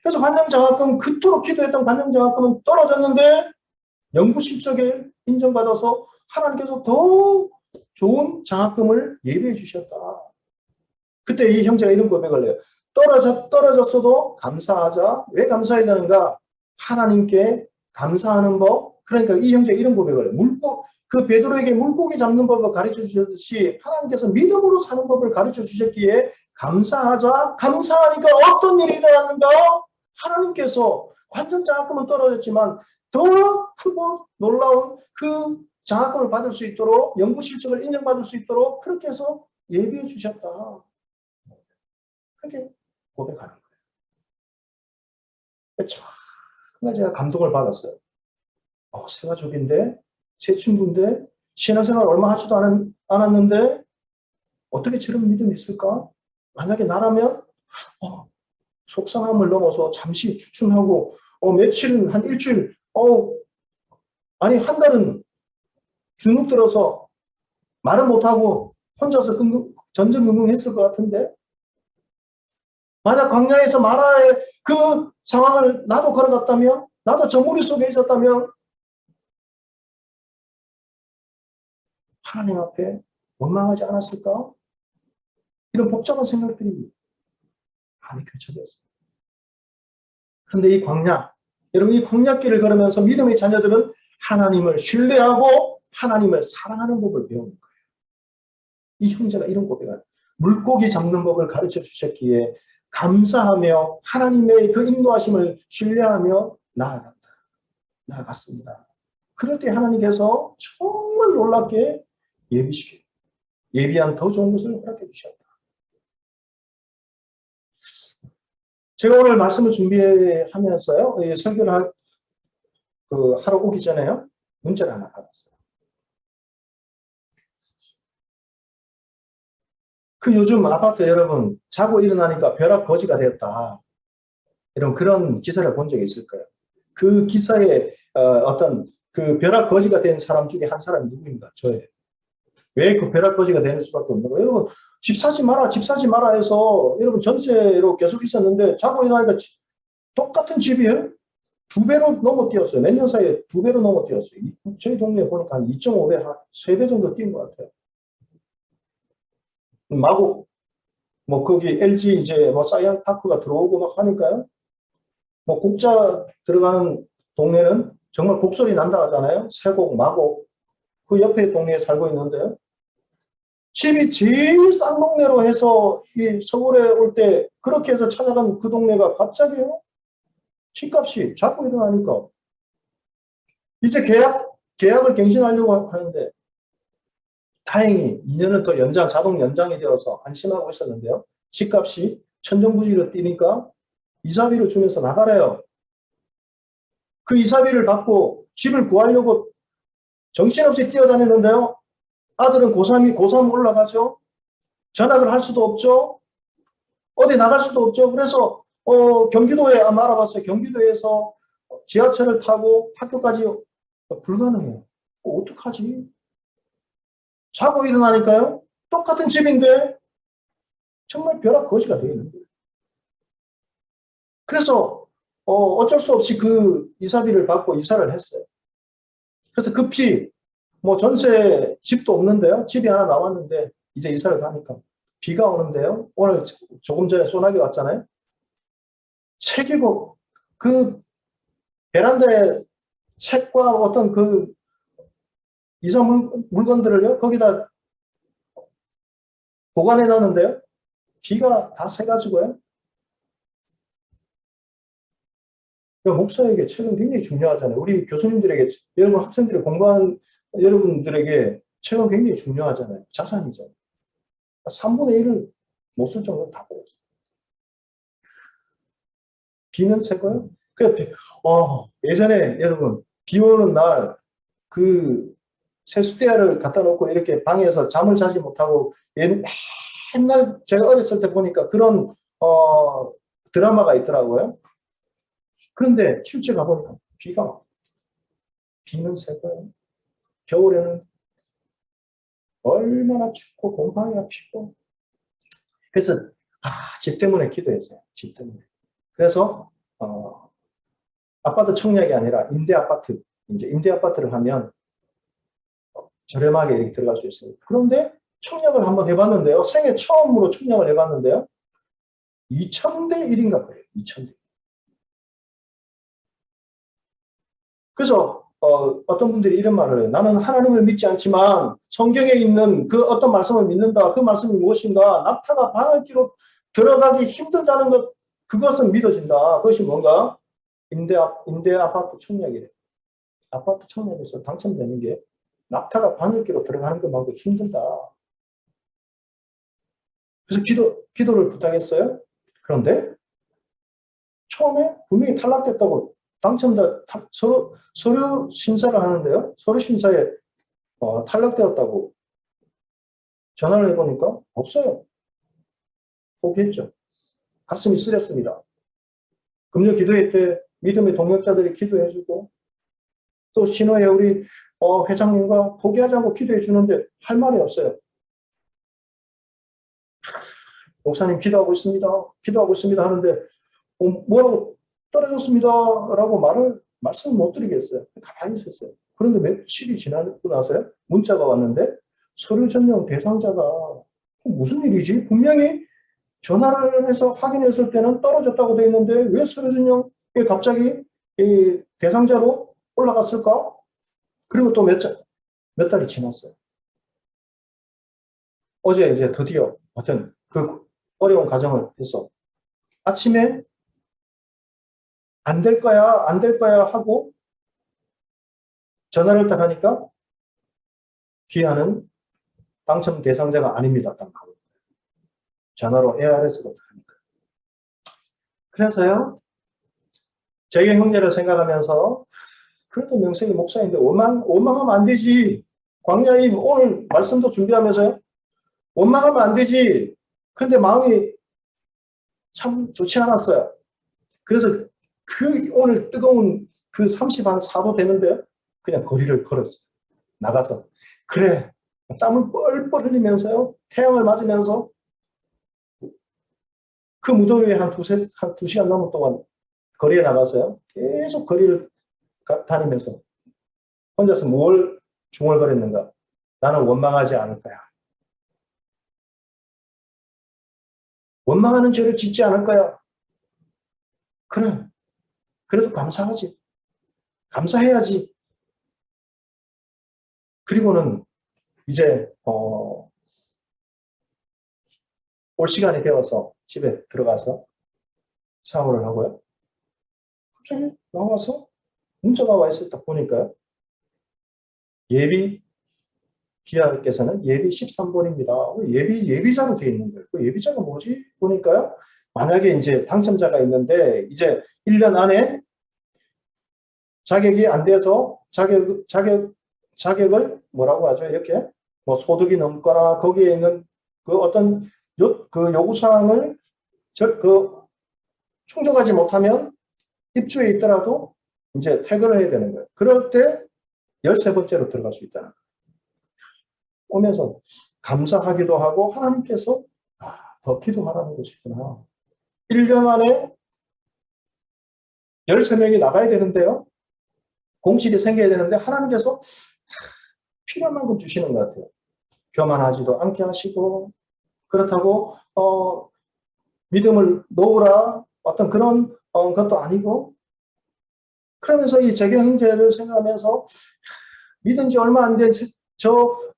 그래서 관정장학금, 그토록 기도했던 관정장학금은 떨어졌는데 연구 실적에 인정받아서 하나님께서 더 좋은 장학금을 예비해 주셨다. 그때 이 형제가 이런 고백을 해요. 떨어졌어도 감사하자. 왜 감사해야 되는가? 하나님께 감사하는 법. 그러니까 이 형제가 이런 고백을 해요. 그 베드로에게 물고기 잡는 법을 가르쳐 주셨듯이 하나님께서 믿음으로 사는 법을 가르쳐 주셨기에 감사하자. 감사하니까 어떤 일이 일어났는가? 하나님께서 관전 장학금은 떨어졌지만 더 크고 놀라운 그 장학금을 받을 수 있도록 연구 실적을 인정받을 수 있도록 그렇게 해서 예비해 주셨다. 그렇게 고백하는 거예요. 정말 제가 감동을 받았어요. 새 가족인데, 새 친구인데, 신앙생활 얼마 하지도 않았는데 어떻게 저런 믿음이 있을까? 만약에 나라면 속상함을 넘어서 잠시 주춤하고 며칠, 한 일주일, 아니 한 달은 주눅 들어서 말을 못하고 혼자서 전전긍긍했을 것 같은데 만약 광야에서 마라의 그 상황을 나도 걸어갔다면 나도 저 무리 속에 있었다면 하나님 앞에 원망하지 않았을까? 이런 복잡한 생각들이 많이 펼쳐졌어요. 그런데 이 광야, 여러분 이 광야길을 걸으면서 믿음의 자녀들은 하나님을 신뢰하고 하나님을 사랑하는 법을 배우는 거예요. 이 형제가 이런 고백을 물고기 잡는 법을 가르쳐 주셨기에 감사하며 하나님의 그 인도하심을 신뢰하며 나아갔습니다. 그럴 때 하나님께서 정말 놀랍게 예비한 더 좋은 것을 허락해 주셨다. 제가 오늘 말씀을 준비하면서요, 설교를 하러 오기 전에요, 문자를 하나 받았어요. 요즘 아파트 여러분 자고 일어나니까 벼락 거지가 되었다. 이런 그런 기사를 본 적이 있을 거예요. 그 기사에 어떤 그 벼락 거지가 된 사람 중에 한 사람이 누구인가? 저예요. 왜 그 벼락 거지가 되는 수밖에 없는 거예요? 여러분 집 사지 마라 해서 여러분 전세로 계속 있었는데 자고 일어나니까 똑같은 집이에요. 2배로 넘어 뛰었어요. 몇 년 사이에 2배로 넘어 뛰었어요. 저희 동네에 보니까 한 2.5배, 한 3배 정도 뛴 것 같아요. 마구 거기 LG 이제 사이언 파크가 들어오고 막 하니까요. 곡자 들어가는 동네는 정말 곡소리 난다 하잖아요. 세곡, 마곡. 그 옆에 동네에 살고 있는데요. 집이 제일 싼 동네로 해서 이 서울에 올 때 그렇게 해서 찾아간 그 동네가 갑자기요. 집값이 자꾸 일어나니까 이제 계약을 갱신하려고 하는데 다행히 2년은 더 자동 연장이 되어서 안심하고 있었는데요. 집값이 천정부지로 뛰니까 이사비를 주면서 나가래요. 그 이사비를 받고 집을 구하려고 정신없이 뛰어다니는데요. 아들은 고3 올라가죠. 전학을 할 수도 없죠. 어디 나갈 수도 없죠. 그래서 경기도에 아마 알아봤어요. 경기도에서 지하철을 타고 학교까지 불가능해요. 어떡하지? 자고 일어나니까요. 똑같은 집인데 정말 벼락 거지가 되어 있는 거예요. 그래서 어쩔 수 없이 그 이사비를 받고 이사를 했어요. 그래서 급히 전세 집도 없는데요. 집이 하나 나왔는데 이제 이사를 가니까 비가 오는데요. 오늘 조금 전에 소나기 왔잖아요. 책이고 그 베란다에 책과 어떤 그 이상 물건들을요 거기다 보관해 놨는데요. 비가 다 새가지고요. 목사에게 책은 굉장히 중요하잖아요. 우리 교수님들에게, 여러분 학생들이 공부하는 여러분들에게 책은 굉장히 중요하잖아요. 자산이죠. 3분의 1을 못 쓸 정도로 다 버렸어요. 비는 새고요. 예전에 여러분 비 오는 날 그 세숫대야를 갖다 놓고 이렇게 방에서 잠을 자지 못하고 옛날 제가 어렸을 때 보니까 그런 드라마가 있더라고요. 그런데 실제 가보니까 비는 새고요. 겨울에는 얼마나 춥고 곰팡이가 피고. 그래서 집 때문에 기도했어요. 집 때문에. 그래서 아파트 청약이 아니라 임대 아파트. 이제 임대 아파트를 하면 저렴하게 이렇게 들어갈 수 있습니다. 그런데 청약을 한번 해봤는데요. 생애 처음으로 청약을 해봤는데요. 2,000대 1인가 그래요. 2,000대. 그래서 어떤 분들이 이런 말을 해요. 나는 하나님을 믿지 않지만 성경에 있는 그 어떤 말씀을 믿는다. 그 말씀이 무엇인가? 낙타가 바늘기로 들어가기 힘들다는 것, 그것은 믿어진다. 그것이 뭔가? 임대 아파트 청약이래요. 아파트 청약에서 당첨되는 게 낙타가 바늘기로 들어가는 것만큼 힘들다. 그래서 기도를 부탁했어요. 그런데 처음에 분명히 탈락됐다고 당첨자 서류 심사를 하는데요. 서류 심사에 탈락되었다고 전화를 해보니까 없어요. 포기했죠. 가슴이 쓰렸습니다. 금요 기도회 때 믿음의 동역자들이 기도해주고 또 신호에 우리 회장님과 포기하자고 기도해 주는데 할 말이 없어요. 목사님 기도하고 있습니다 하는데 뭐라고 떨어졌습니다 라고 말씀을 못 드리겠어요. 가만히 있었어요. 그런데 며칠이 지나고 나서요 문자가 왔는데 서류 전형 대상자가 무슨 일이지? 분명히 전화를 해서 확인했을 때는 떨어졌다고 돼 있는데 왜 서류 전형이 갑자기 이 대상자로 올라갔을까? 그리고 또 몇 달이 지났어요. 어제 이제 드디어 어떤 그 어려운 과정을 해서 아침에 안 될 거야 하고 전화를 딱 하니까 귀하는 당첨 대상자가 아닙니다. 딱 하고 전화로 ARS로 하니까. 그래서요 제게 형제를 생각하면서 그래도 명색이 목사인데 원망하면 안 되지. 광야님 오늘 말씀도 준비하면서요 원망하면 안 되지. 그런데 마음이 참 좋지 않았어요. 그래서 오늘 뜨거운 그 30한 4도 되는데요. 그냥 거리를 걸었어요. 나가서. 그래. 땀을 뻘뻘 흘리면서요. 태양을 맞으면서 그 무더위에 한 2시간 넘는 동안 거리에 나가서요. 계속 거리를 다니면서 혼자서 뭘 중얼거렸는가. 나는 원망하지 않을 거야. 원망하는 죄를 짓지 않을 거야. 그래. 그래도 감사하지. 감사해야지. 그리고는 이제 올 시간이 되어서 집에 들어가서 샤워를 하고요. 갑자기 나와서 문자가 와 있을 때 보니까요. 기아께서는 예비 13번입니다. 예비자로 되어 있는 거예요. 그 예비자가 뭐지? 보니까요. 만약에 이제 당첨자가 있는데 이제 1년 안에 자격이 안 돼서 자격을 뭐라고 하죠? 이렇게 뭐 소득이 넘거나 거기에 있는 그 어떤 그 요구사항을 충족하지 못하면 입주해 있더라도 이제 퇴근을 해야 되는 거예요. 그럴 때 13번째로 들어갈 수 있다는 거예요. 오면서 감사하기도 하고 하나님께서 더 기도하라는 것이구나. 1년 안에 13명이 나가야 되는데요. 공실이 생겨야 되는데 하나님께서 필요한 만큼 주시는 것 같아요. 교만하지도 않게 하시고 그렇다고 믿음을 놓으라 어떤 그런 것도 아니고, 그러면서 이 재경 형제를 생각하면서 믿은 지 얼마 안 된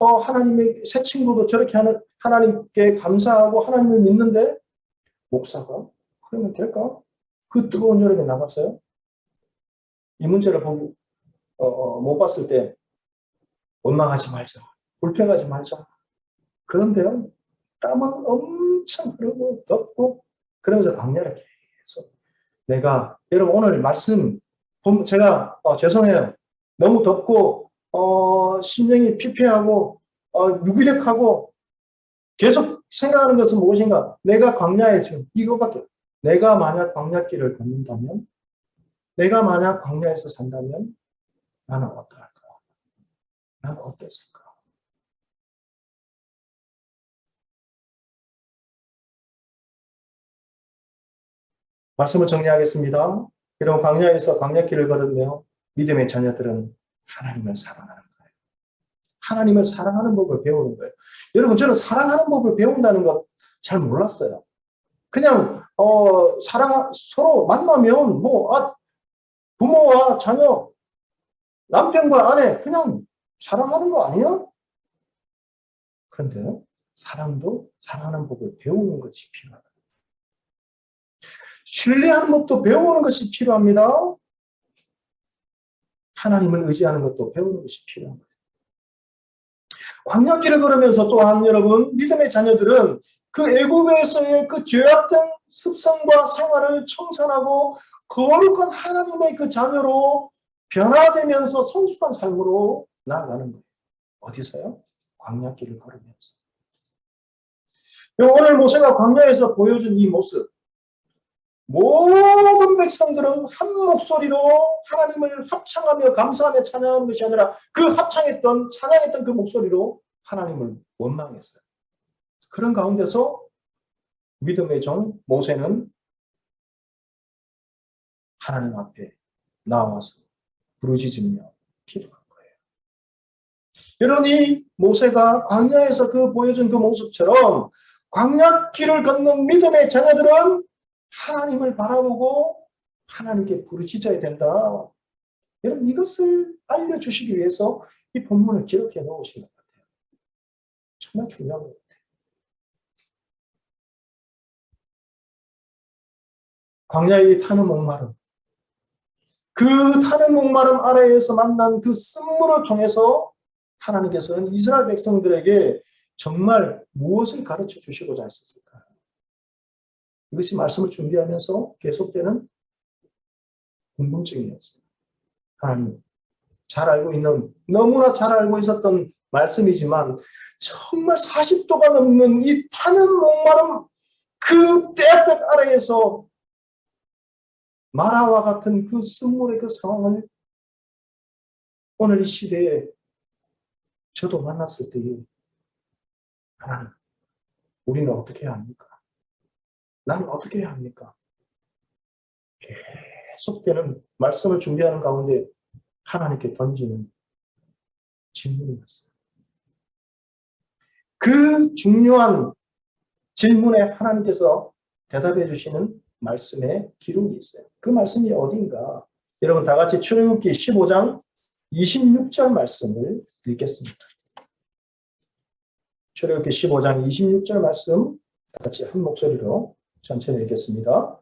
하나님의 새 친구도 저렇게 하는 하나님께 감사하고 하나님을 믿는데 목사가 그러면 될까? 그 뜨거운 여름에 나갔어요. 이 문제를 보고 못 봤을 때 원망하지 말자, 불평하지 말자. 그런데요, 땀은 엄청 흐르고 덥고 그러면서 광야를 계속 내가 여러분 오늘 말씀 제가 죄송해요. 너무 덥고 심령이 피폐하고 무기력하고 계속 생각하는 것은 무엇인가? 내가 광야에 지금 이거밖에. 내가 만약 광야길을 걷는다면, 내가 만약 광야에서 산다면 나는 어떨까? 나는 어땠을까? 말씀을 정리하겠습니다. 여러분 광야에서 광야길을 걸으며 믿음의 자녀들은 하나님을 사랑하는 거예요. 하나님을 사랑하는 법을 배우는 거예요. 여러분 저는 사랑하는 법을 배운다는 거 잘 몰랐어요. 그냥 서로 만나면 부모와 자녀, 남편과 아내 그냥 사랑하는 거 아니야? 그런데 사랑도 사랑하는 법을 배우는 것이 필요하다. 신뢰하는 법도 배우는 것이 필요합니다. 하나님을 의지하는 것도 배우는 것이 필요한 거예요. 광야길을 걸으면서 또한 여러분 믿음의 자녀들은 그 애굽에서의 그 죄악된 습성과 생활을 청산하고 거룩한 하나님의 그 자녀로 변화되면서 성숙한 삶으로 나아가는 거예요. 어디서요? 광야길을 걸으면서. 오늘 모세가 광야에서 보여준 이 모습, 모든 백성들은 한 목소리로 하나님을 합창하며 감사하며 찬양하는 것이 아니라 그 찬양했던 그 목소리로 하나님을 원망했어요. 그런 가운데서 믿음의 종 모세는 하나님 앞에 나와서 부르짖으며 기도한 거예요. 여러분 이 모세가 광야에서 보여준 그 모습처럼 광야길을 걷는 믿음의 자녀들은 하나님을 바라보고 하나님께 부르짖어야 된다. 여러분 이것을 알려주시기 위해서 이 본문을 기록해 놓으신 것 같아요. 정말 중요한 것 같아요. 광야의 타는 목마름, 그 타는 목마름 아래에서 만난 그 쓴물을 통해서 하나님께서는 이스라엘 백성들에게 정말 무엇을 가르쳐 주시고자 했었을까? 이것이 말씀을 준비하면서 계속되는 궁금증이었어요. 하나님, 너무나 잘 알고 있었던 말씀이지만 정말 40도가 넘는 이 타는 목마름 그 떼볕 아래에서 마라와 같은 그 쓴물의 그 상황을 오늘 이 시대에 저도 만났을 때에 하나님, 우리는 어떻게 해야 합니까? 나는 어떻게 해야 합니까? 계속되는 말씀을 준비하는 가운데 하나님께 던지는 질문이었어요. 그 중요한 질문에 하나님께서 대답해 주시는 말씀에 기록이 있어요. 그 말씀이 어딘가? 여러분 다 같이 출애굽기 15장 26절 말씀을 읽겠습니다. 출애굽기 15장 26절 말씀 다 같이 한 목소리로 전체를 읽겠습니다.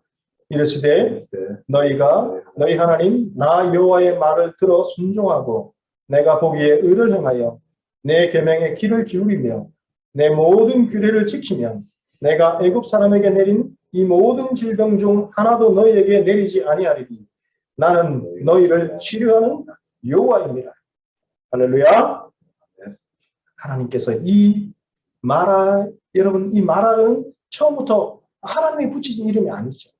이르시되 너희가 너희 하나님 나 여호와의 말을 들어 순종하고 내가 보기에 의를 행하여 내 계명에 귀를 기울이며 내 모든 규례를 지키면 내가 애굽 사람에게 내린 이 모든 질병 중 하나도 너희에게 내리지 아니하리니 나는 너희를 치료하는 여호와입니다. 할렐루야. 하나님께서 이 마라, 여러분 이 마라는 처음부터 하나님이 붙이신 이름이 아니죠.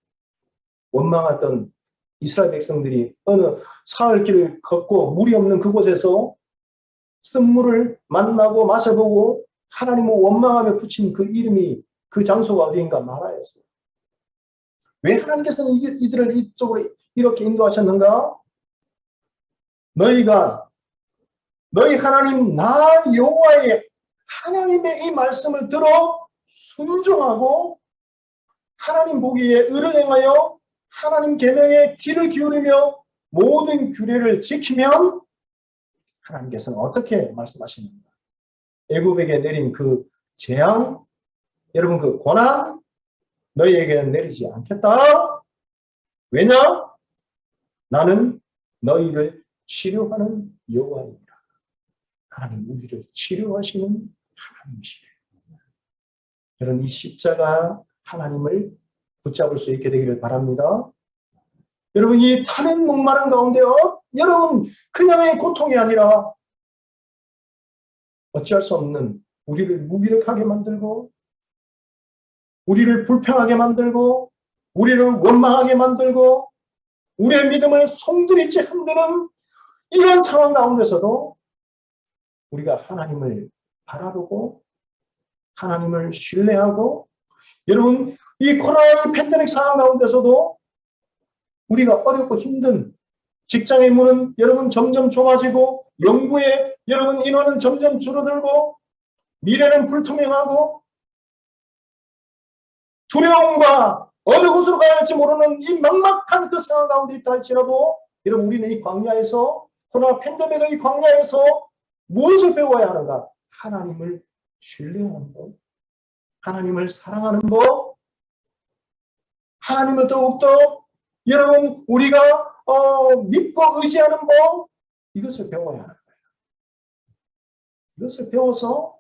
원망했던 이스라엘 백성들이 어느 사흘길을 걷고 물이 없는 그곳에서 쓴물을 만나고 마셔보고 하나님을 원망하며 붙인 그 이름이 그 장소가 어디인가 마라였어요. 왜 하나님께서는 이들을 이쪽으로 이렇게 인도하셨는가? 너희 하나님 나 여호와의 하나님의 이 말씀을 들어 순종하고 하나님 보기에 의를 행하여 하나님 계명에 귀를 기울이며 모든 규례를 지키면 하나님께서는 어떻게 말씀하시는가? 애굽에게 내린 그 재앙, 여러분 그 고난 너희에게는 내리지 않겠다. 왜냐? 나는 너희를 치료하는 여호와입니다. 하나님 우리를 치료하시는 하나님이시래요. 여러분 이 십자가 하나님을 붙잡을 수 있게 되기를 바랍니다. 여러분 이 타는 목마른 가운데 여러분 그냥의 고통이 아니라 어찌할 수 없는 우리를 무기력하게 만들고 우리를 불평하게 만들고 우리를 원망하게 만들고 우리의 믿음을 송두리째 흔드는 이런 상황 가운데서도 우리가 하나님을 바라보고 하나님을 신뢰하고 여러분 이 코로나 팬데믹 상황 가운데서도 우리가 어렵고 힘든 직장의 문은 여러분 점점 좁아지고 연구에 여러분 인원은 점점 줄어들고 미래는 불투명하고 두려움과 어느 곳으로 가야 할지 모르는 이 막막한 그 상황 가운데 있다 할지라도 여러분 우리는 이 광야에서 코로나 팬데믹의 이 광야에서 무엇을 배워야 하는가? 하나님을 신뢰하는 법, 하나님을 사랑하는 법, 하나님을 더욱더 여러분 우리가 믿고 의지하는 법, 이것을 배워야 하는 거예요. 이것을 배워서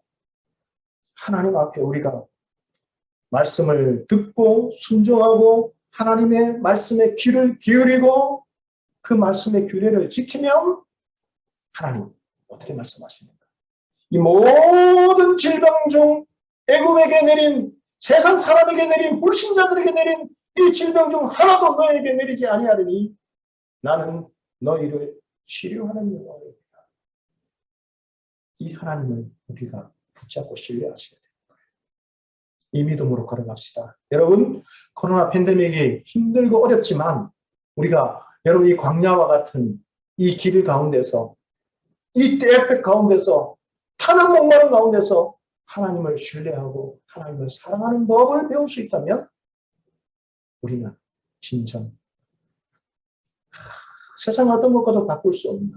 하나님 앞에 우리가 말씀을 듣고 순종하고 하나님의 말씀에 귀를 기울이고 그 말씀의 규례를 지키면 하나님 어떻게 말씀하십니까? 이 모든 질병 중 애굽에게 내린 세상 사람에게 내린 불신자들에게 내린 이 질병 중 하나도 너에게 내리지 아니하리니 나는 너희를 치료하는 여호와이다. 이 하나님을 우리가 붙잡고 신뢰하셔야 돼요. 이 믿음으로 걸어갑시다. 여러분 코로나 팬데믹이 힘들고 어렵지만 우리가 여러분 이 광야와 같은 이 길 가운데서 이 때백 가운데서 타는 목마른 가운데서 하나님을 신뢰하고 하나님을 사랑하는 법을 배울 수 있다면 우리는 진정 세상 어떤 것과도 바꿀 수 없는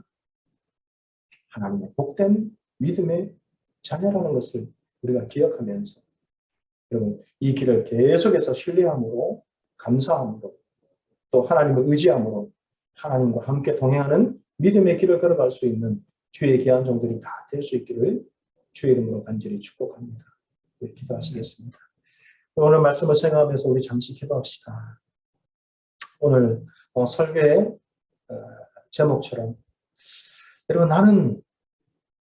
하나님의 복된 믿음의 자녀라는 것을 우리가 기억하면서 여러분 이 길을 계속해서 신뢰함으로 감사함으로 또 하나님을 의지함으로 하나님과 함께 동행하는 믿음의 길을 걸어갈 수 있는 주의 귀한 종들이 다 될 수 있기를 주의 이름으로 간절히 축복합니다. 우리 기도하시겠습니다. 오늘 말씀을 생각하면서 우리 잠시 기도합시다. 오늘 설교의 제목처럼 여러분 나는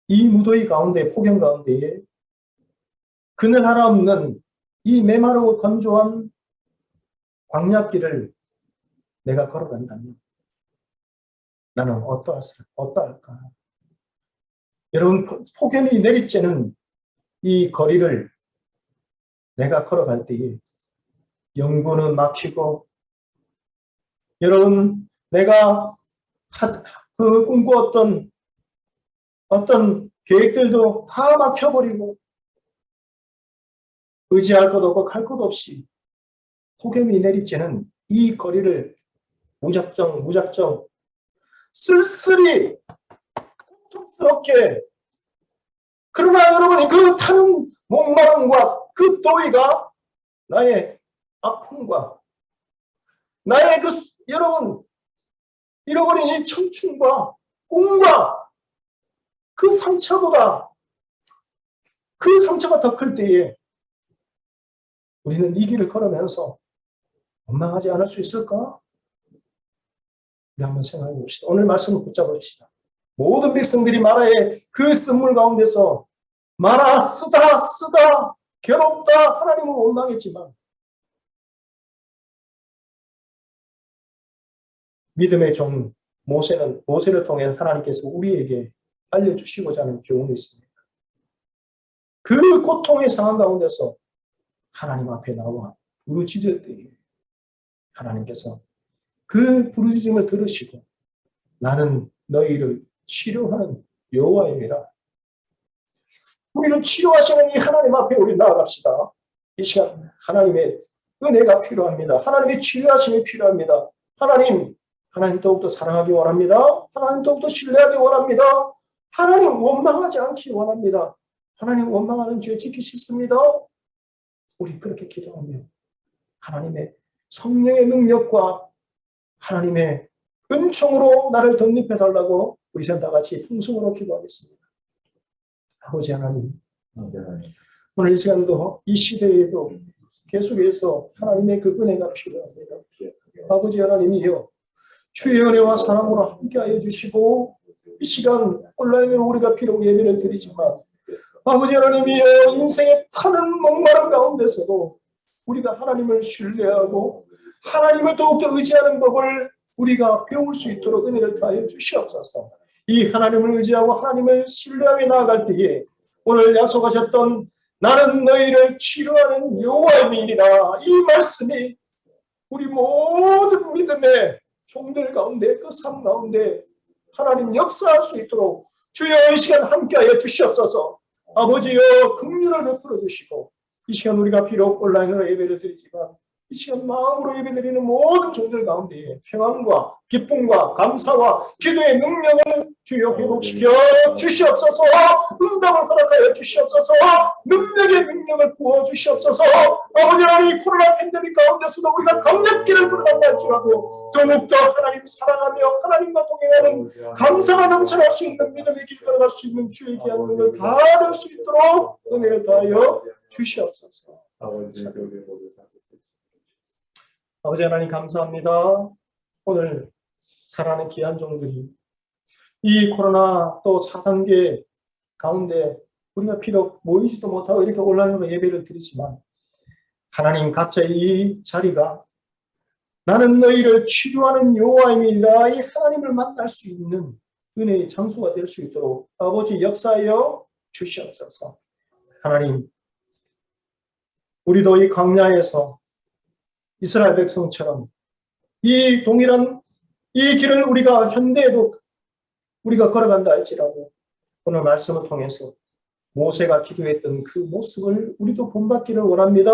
이 무더위 가운데 폭염 가운데에 그늘 하나 없는 이 메마르고 건조한 광야길을 내가 걸어간다면 나는 어떠할까? 여러분 폭염이 내리쬐는 이 거리를 내가 걸어갈 때에 연구는 막히고 여러분 내가 그 꿈꾸었던 어떤 계획들도 다 막혀버리고 의지할 것도 없고 갈 것도 없이 폭염이 내리쬐는 이 거리를 무작정 쓸쓸히 고통스럽게 그러나 여러분이 그 타는 목마름과 그 더위가 나의 아픔과 나의 그 여러분 잃어버린 이 청춘과 꿈과 그 상처보다 그 상처가 더 클 때에 우리는 이 길을 걸으면서 원망하지 않을 수 있을까? 우리 한번 생각해 봅시다. 오늘 말씀을 붙잡읍시다. 모든 백성들이 마라의 그 쓴물 가운데서 마라 쓰다 괴롭다 하나님을 원망했지만 믿음의 종 모세를 통해 하나님께서 우리에게 알려주시고자 하는 교훈이 있습니다. 그 고통의 상황 가운데서 하나님 앞에 나와 부르짖을 때에 하나님께서 그 부르짖음을 들으시고 나는 너희를 치료하는 여호와임이라. 우리를 치료하시는 이 하나님 앞에 우리 나아갑시다. 이 시간 하나님의 은혜가 필요합니다. 하나님의 치유하심이 필요합니다. 하나님 더욱더 사랑하기 원합니다. 하나님 더욱더 신뢰하기 원합니다. 하나님 원망하지 않기 원합니다. 하나님 원망하는 죄 지키기 싫습니다. 우리 그렇게 기도하며 하나님의 성령의 능력과 하나님의 은총으로 나를 덧입혀달라고 우리 다 같이 통성으로 기도하겠습니다. 아버지 하나님, 오늘 이 시간도 이 시대에도 계속해서 하나님의 그 은혜가 필요합니다. 아버지 하나님이여, 주의 은혜와 사랑으로 함께하여 주시고 이 시간 온라인으로 우리가 비록 예배를 드리지만 아버지 하나님이여, 인생의 타는 목마름 가운데서도 우리가 하나님을 신뢰하고 하나님을 더욱더 의지하는 법을 우리가 배울 수 있도록 은혜를 다하여 주시옵소서. 이 하나님을 의지하고 하나님을 신뢰하며 나아갈 때에 오늘 약속하셨던 나는 너희를 치료하는 여호와의 민이라, 이 말씀이 우리 모든 믿음의 종들 가운데, 그 삶 가운데 하나님 역사할 수 있도록 주여 이 시간 함께하여 주시옵소서. 아버지여, 긍휼을 베풀어 주시고 이 시간 우리가 비록 온라인으로 예배를 드리지만 이 시간 마음으로 예배드리는 모든 종들 가운데 평안과 기쁨과 감사와 기도의 능력을 주여 회복시켜 주시옵소서. 응답을 허락하여 주시옵소서. 능력의 능력을 부어 주시옵소서. 아버지 하나님, 코로나 팬데믹 가운데서도 우리가 강력기를 부르간다 할지라도 더욱더 하나님 사랑하며 하나님과 동행하는 감사가 넘쳐날 수 있는 믿음의 길 걸어갈 수 있는 주의 귀한 능력을 다 될 수 있도록 은혜를 다하여 주시옵소서. 아버지 하나님 감사합니다. 오늘 사랑하는 귀한 종들이 이 코로나 또 4단계 가운데 우리가 비록 모이지도 못하고 이렇게 온라인으로 예배를 드리지만 하나님, 각자의 이 자리가 나는 너희를 치료하는 여호와임이라, 이 하나님을 만날 수 있는 은혜의 장소가 될 수 있도록 아버지 역사하여 주시옵소서. 하나님, 우리도 이 광야에서 이스라엘 백성처럼 이 동일한 이 길을 우리가 현대에도 우리가 걸어간다 할지라도 오늘 말씀을 통해서 모세가 기도했던 그 모습을 우리도 본받기를 원합니다.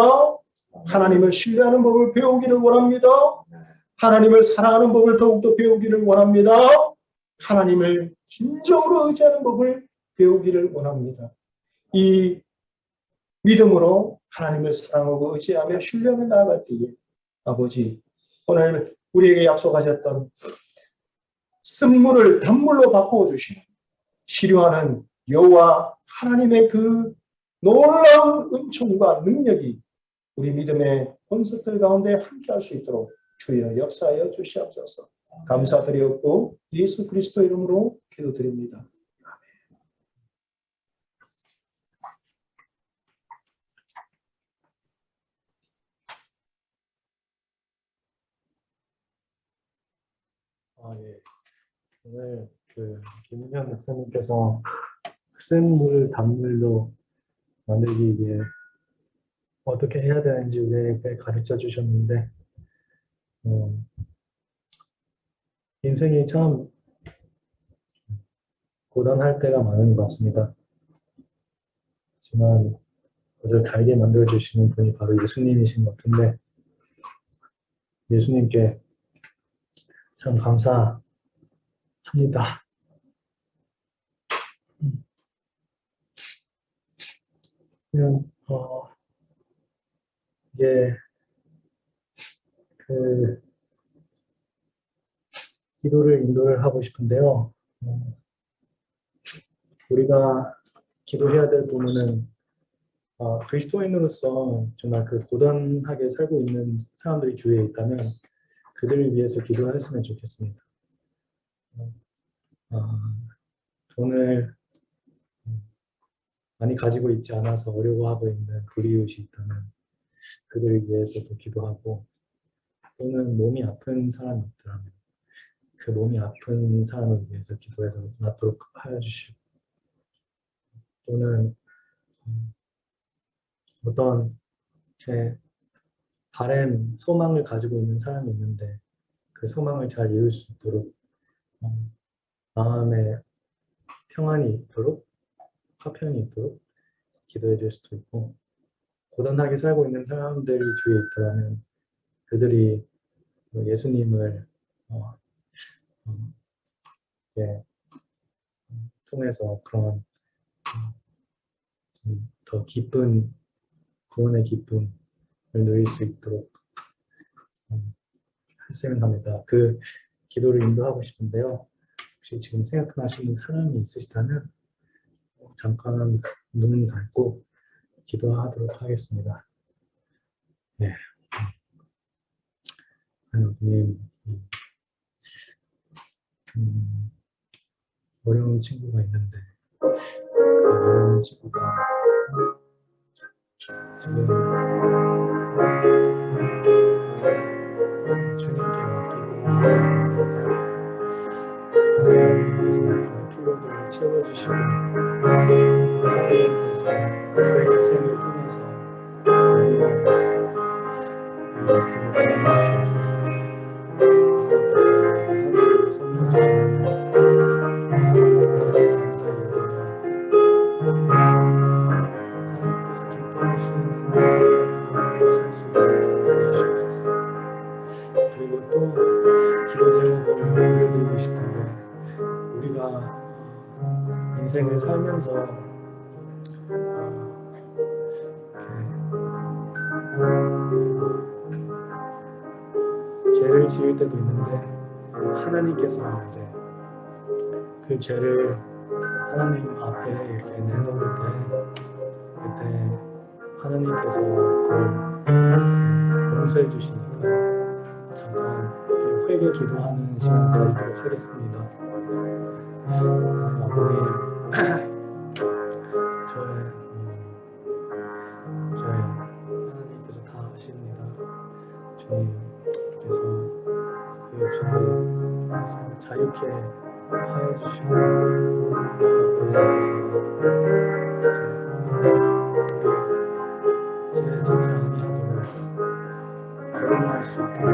하나님을 신뢰하는 법을 배우기를 원합니다. 하나님을 사랑하는 법을 더욱더 배우기를 원합니다. 하나님을 진정으로 의지하는 법을 배우기를 원합니다. 이 믿음으로 하나님을 사랑하고 의지하며 신뢰하며 나아갈 때에 아버지, 오늘 우리에게 약속하셨던 쓴물을 단물로 바꾸어 주시는 치료하는 여호와 하나님의 그 놀라운 은총과 능력이 우리 믿음의 본석들 가운데 함께할 수 있도록 주여 역사하여 주시옵소서. 감사드리옵고 예수 그리스도 이름으로 기도드립니다. 예. 오늘 김은현 목사님께서 쓴 물 단물로 만들기 위해 어떻게 해야 되는지 우리에게 가르쳐 주셨는데, 인생이 참 고단할 때가 많은 것 같습니다. 하지만 그것을 달게 만들어 주시는 분이 바로 예수님이신 것 같은데, 예수님께 참 감사합니다. 그냥 이제 기도를 인도를 하고 싶은데요. 우리가 기도해야 될 부분은 그리스도인으로서 정말 그 고단하게 살고 있는 사람들이 주위에 있다면 그들을 위해서 기도를 했으면 좋겠습니다. 돈을 많이 가지고 있지 않아서 어려워하고 있는 불이웃이 있다면 그들을 위해서도 기도하고, 또는 몸이 아픈 사람이 있더라면 그 몸이 아픈 사람을 위해서 기도해서 낫도록 하여 주시고, 또는 어떤 바램, 소망을 가지고 있는 사람이 있는데 그 소망을 잘 이룰 수 있도록 마음에 평안이 있도록, 화평이 있도록 기도해 줄 수도 있고, 고단하게 살고 있는 사람들이 주위에 있더라면 그들이 예수님을 어, 예, 통해서 그런 더 기쁜 구원의 기쁨을 누릴 수 있도록 했으면 합니다. 그 기도를 인도하고 싶은데요. 혹시 지금 생각나시는 사람이 있으시다면 잠깐 눈 감고 기도하도록 하겠습니다. 네. 하나님, 어려운 친구가 있는데 그 어려운 친구가 지금 주님께 맡기고 하나님께서 그 필요들을 채워주시고 하나님께서 그의 인생을 통해서 어떤 도움을 주시옵소서. 하나님께서 선물 주시는데 감사히 여기며 하나님께서 기뻐하시는 삶을 살수 있도록 도와주시옵소서. 그리고 또 기도 제목을 올려드리고 싶은데 우리가 인생을 살면서 죄를 지을 때도 있는데 하나님께서 이제 그 죄를 하나님 앞에 이렇게 내놓을 때 그때 하나님께서 그걸 용서해 주시니까 잠깐 회개 기도하는 시간 가지도록 하겠습니다. 아버님, 저의 하나님께서 다 아십니다. 주님께서 그 죄에서 자유케 하여 주시고 죄 짓지 아니하도록 거듭날 수 있도록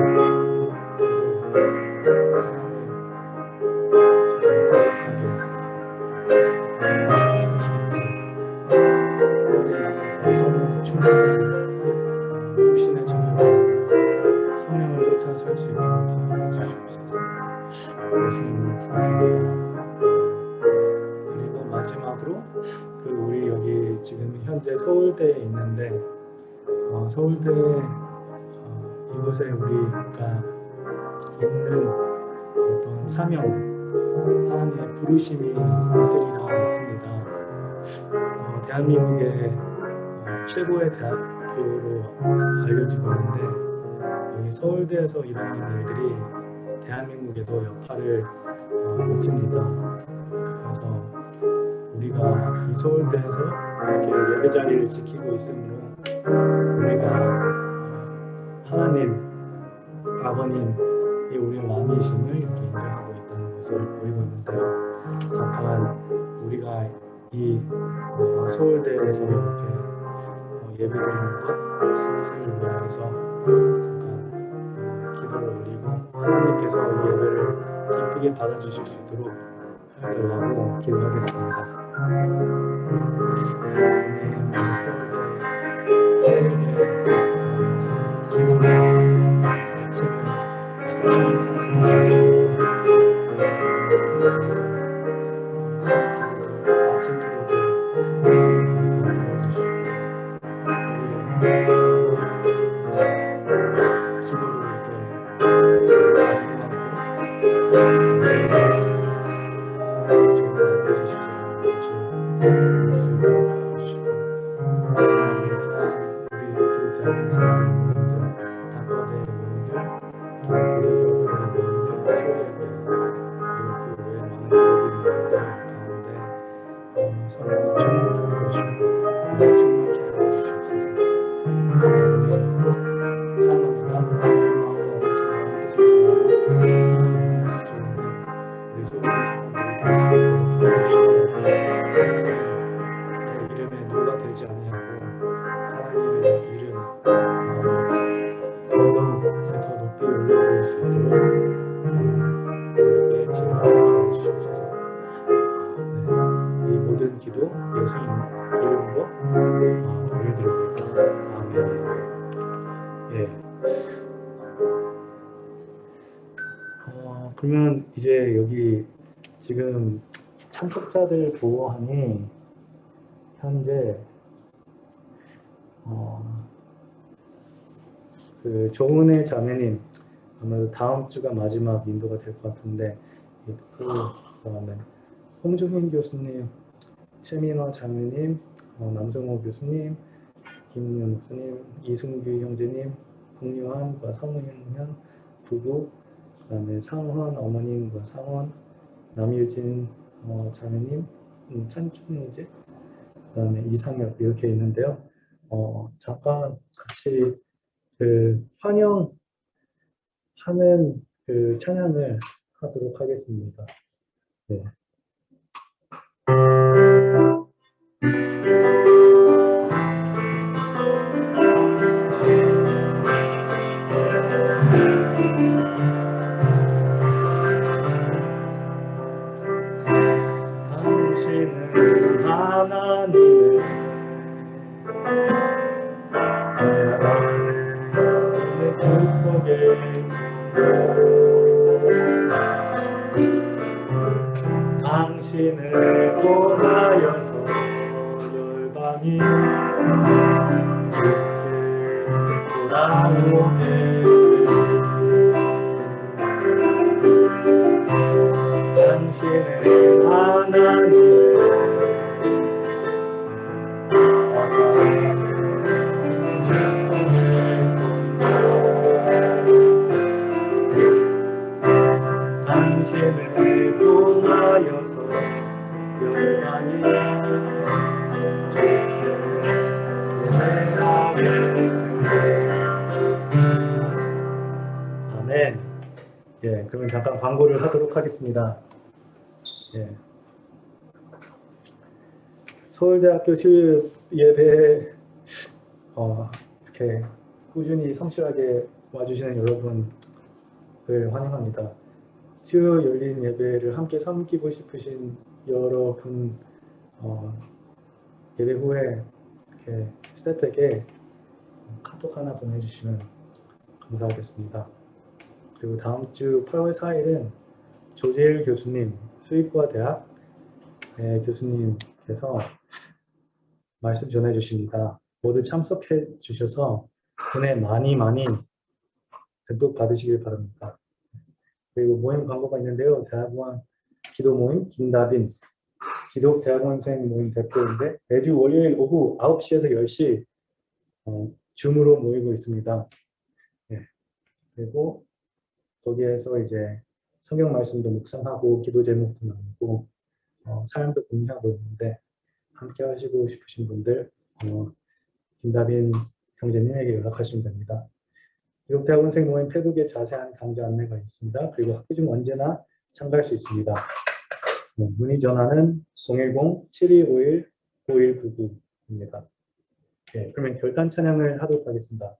육신의 죄를 성령을 쫓아 살 수 있도록 도와주시옵소서. 예수님을 기도드립니다. 그리고 마지막으로 그 우리 여기 지금 현재 서울대에 있는데 서울대 이곳에 우리가 있는 어떤 사명 하나님의 부르심이 있으리라 믿습니다. 대한민국의 최고의 대학교로 알려지고 있는데 여기 서울대에서 일어나는 일들이 대한민국에도 여파를 미칩니다. 그래서 우리가 이 서울대에서 이렇게 예배 자리를 지키고 있으므로 우리가 하나님, 아버님이 우리의 왕이심을 이렇게 인정하고 있다는 것을 보이고 있는데요. 잠깐 우리가 이 서울대에서 이렇게 예배드리는 것을 위해서 잠깐 기도를 올리고 하나님께서 이 예배를 기쁘게 받아주실 수 있도록 하려고 기도하겠습니다. 하나님, 서울대 기도를 아침을 시작하는 사람들이 아침 기도를 들어주시고 이름에 누가 되지 아니하고 하나님의 이름 더 높이 올려드릴 수 있도록 우리에게 지혜를 주시옵소서. 이 모든 기도 예수님 이름으로 올려드립니다. 이제 여기 지금 참석자들 보호하니 현재 그 조은혜 자매님 아마도 다음 주가 마지막 인도가 될 것 같은데 있고, 그다음에 홍종인 교수님, 최민화 자매님, 남성호 교수님, 김윤 목사님, 이승규 형제님, 국유한과 성우현 부부, 그다음에 상원 어머님과 상원, 남유진 자매님, 찬준 형제, 그다음에 이상엽 이렇게 있는데요. 잠깐 같이 그 환영하는 그 찬양을 하도록 하겠습니다. 네. 당신은 하나님의 축복의 당신을 통하여서 열방이 주께 돌아오게 당신은 하나님의 당신을 통하여서 열방이 아멘. 예, 그러면 잠깐 광고를 하도록 하겠습니다. 예. 서울대학교 수요 예배 이렇게 꾸준히 성실하게 와주시는 여러분을 환영합니다. 수요 열린 예배를 함께 섬기고 싶으신 여러분 예배 후에 이렇게 스태프에게 카톡 하나 보내주시면 감사하겠습니다. 그리고 다음 주 8월 4일은 조재일 교수님, 수의과대학 교수님께서 말씀 전해주십니다. 모두 참석해 주셔서 은혜 많이 듬뿍 받으시길 바랍니다. 그리고 모임 광고가 있는데요. 대학원 기도 모임 김다빈 기독 대학원생 모임 대표인데 매주 월요일 오후 9시에서 10시 줌으로 모이고 있습니다. 네. 그리고 거기에서 이제 성경 말씀도 묵상하고 기도 제목도 나누고 사연도 공유하고 있는데 함께 하시고 싶으신 분들 김다빈 형제님에게 연락하시면 됩니다. 기독 대학원생 모임 페북에 자세한 강좌 안내가 있습니다. 그리고 학기 중 언제나 참가할 수 있습니다. 문의 전화는 010-7251-5199입니다. 네, 그러면 결단 찬양을 하도록 하겠습니다.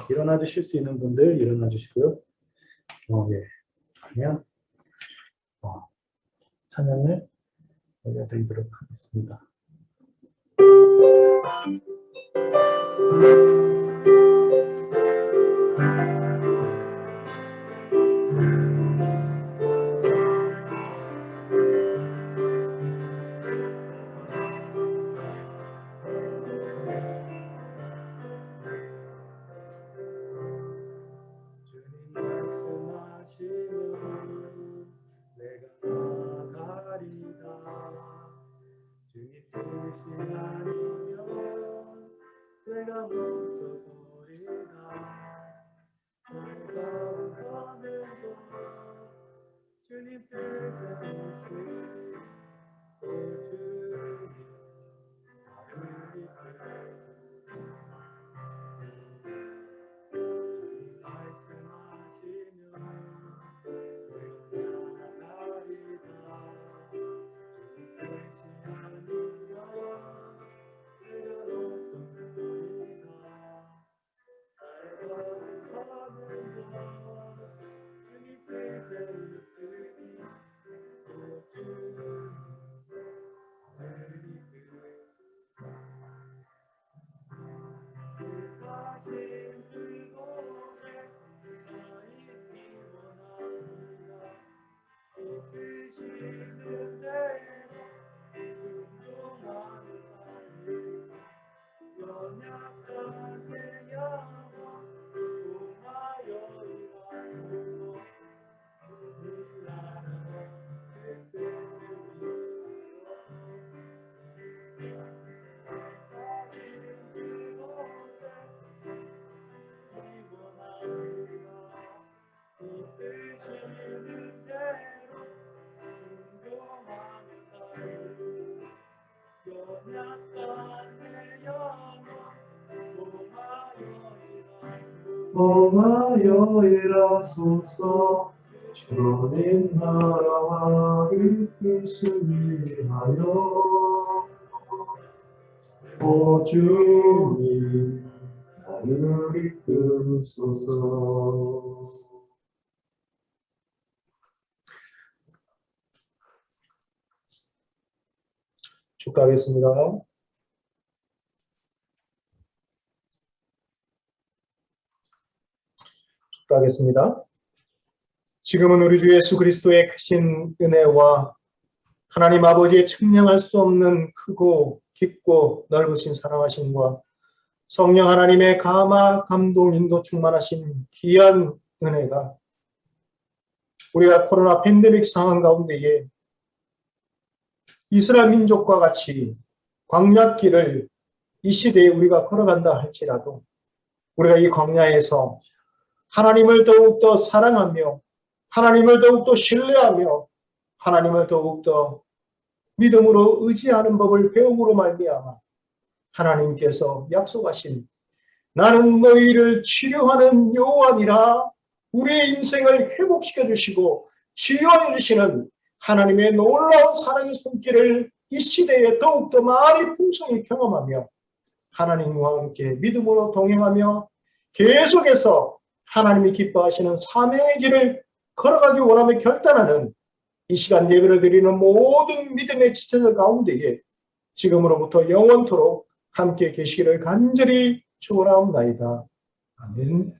일어나 주실 수 있는 분들 일어나 주시고요. 예. 그러면 찬양을 올려드리도록 하겠습니다. 주님 뜻이 아니면 내가 멈춰 범하여 일하소서. 주님 나라와 뜻을 위하여. 오 주님 나를 이끄소서. 축하하겠습니다. 축하하겠습니다. 지금은 우리 주 예수 그리스도의 크신 은혜와 하나님 아버지의 측량할 수 없는 크고 깊고 넓으신 사랑하심과 성령 하나님의 감화, 감동, 인도 충만하신 귀한 은혜가 우리가 코로나 팬데믹 상황 가운데에 이스라엘 민족과 같이 광야길을 이 시대에 우리가 걸어간다 할지라도 우리가 이 광야에서 하나님을 더욱더 사랑하며 하나님을 더욱더 신뢰하며 하나님을 더욱더 믿음으로 의지하는 법을 배움으로 말미암아 하나님께서 약속하신 나는 너희를 치료하는 여호와니라 우리의 인생을 회복시켜 주시고 치유해 주시는 하나님의 놀라운 사랑의 손길을 이 시대에 더욱더 많이 풍성히 경험하며 하나님과 함께 믿음으로 동행하며 계속해서 하나님이 기뻐하시는 삶의 길을 걸어가기 원하며 결단하는 이 시간 예배를 드리는 모든 믿음의 지체들 가운데에 지금으로부터 영원토록 함께 계시기를 간절히 축원하옵나이다. 아멘.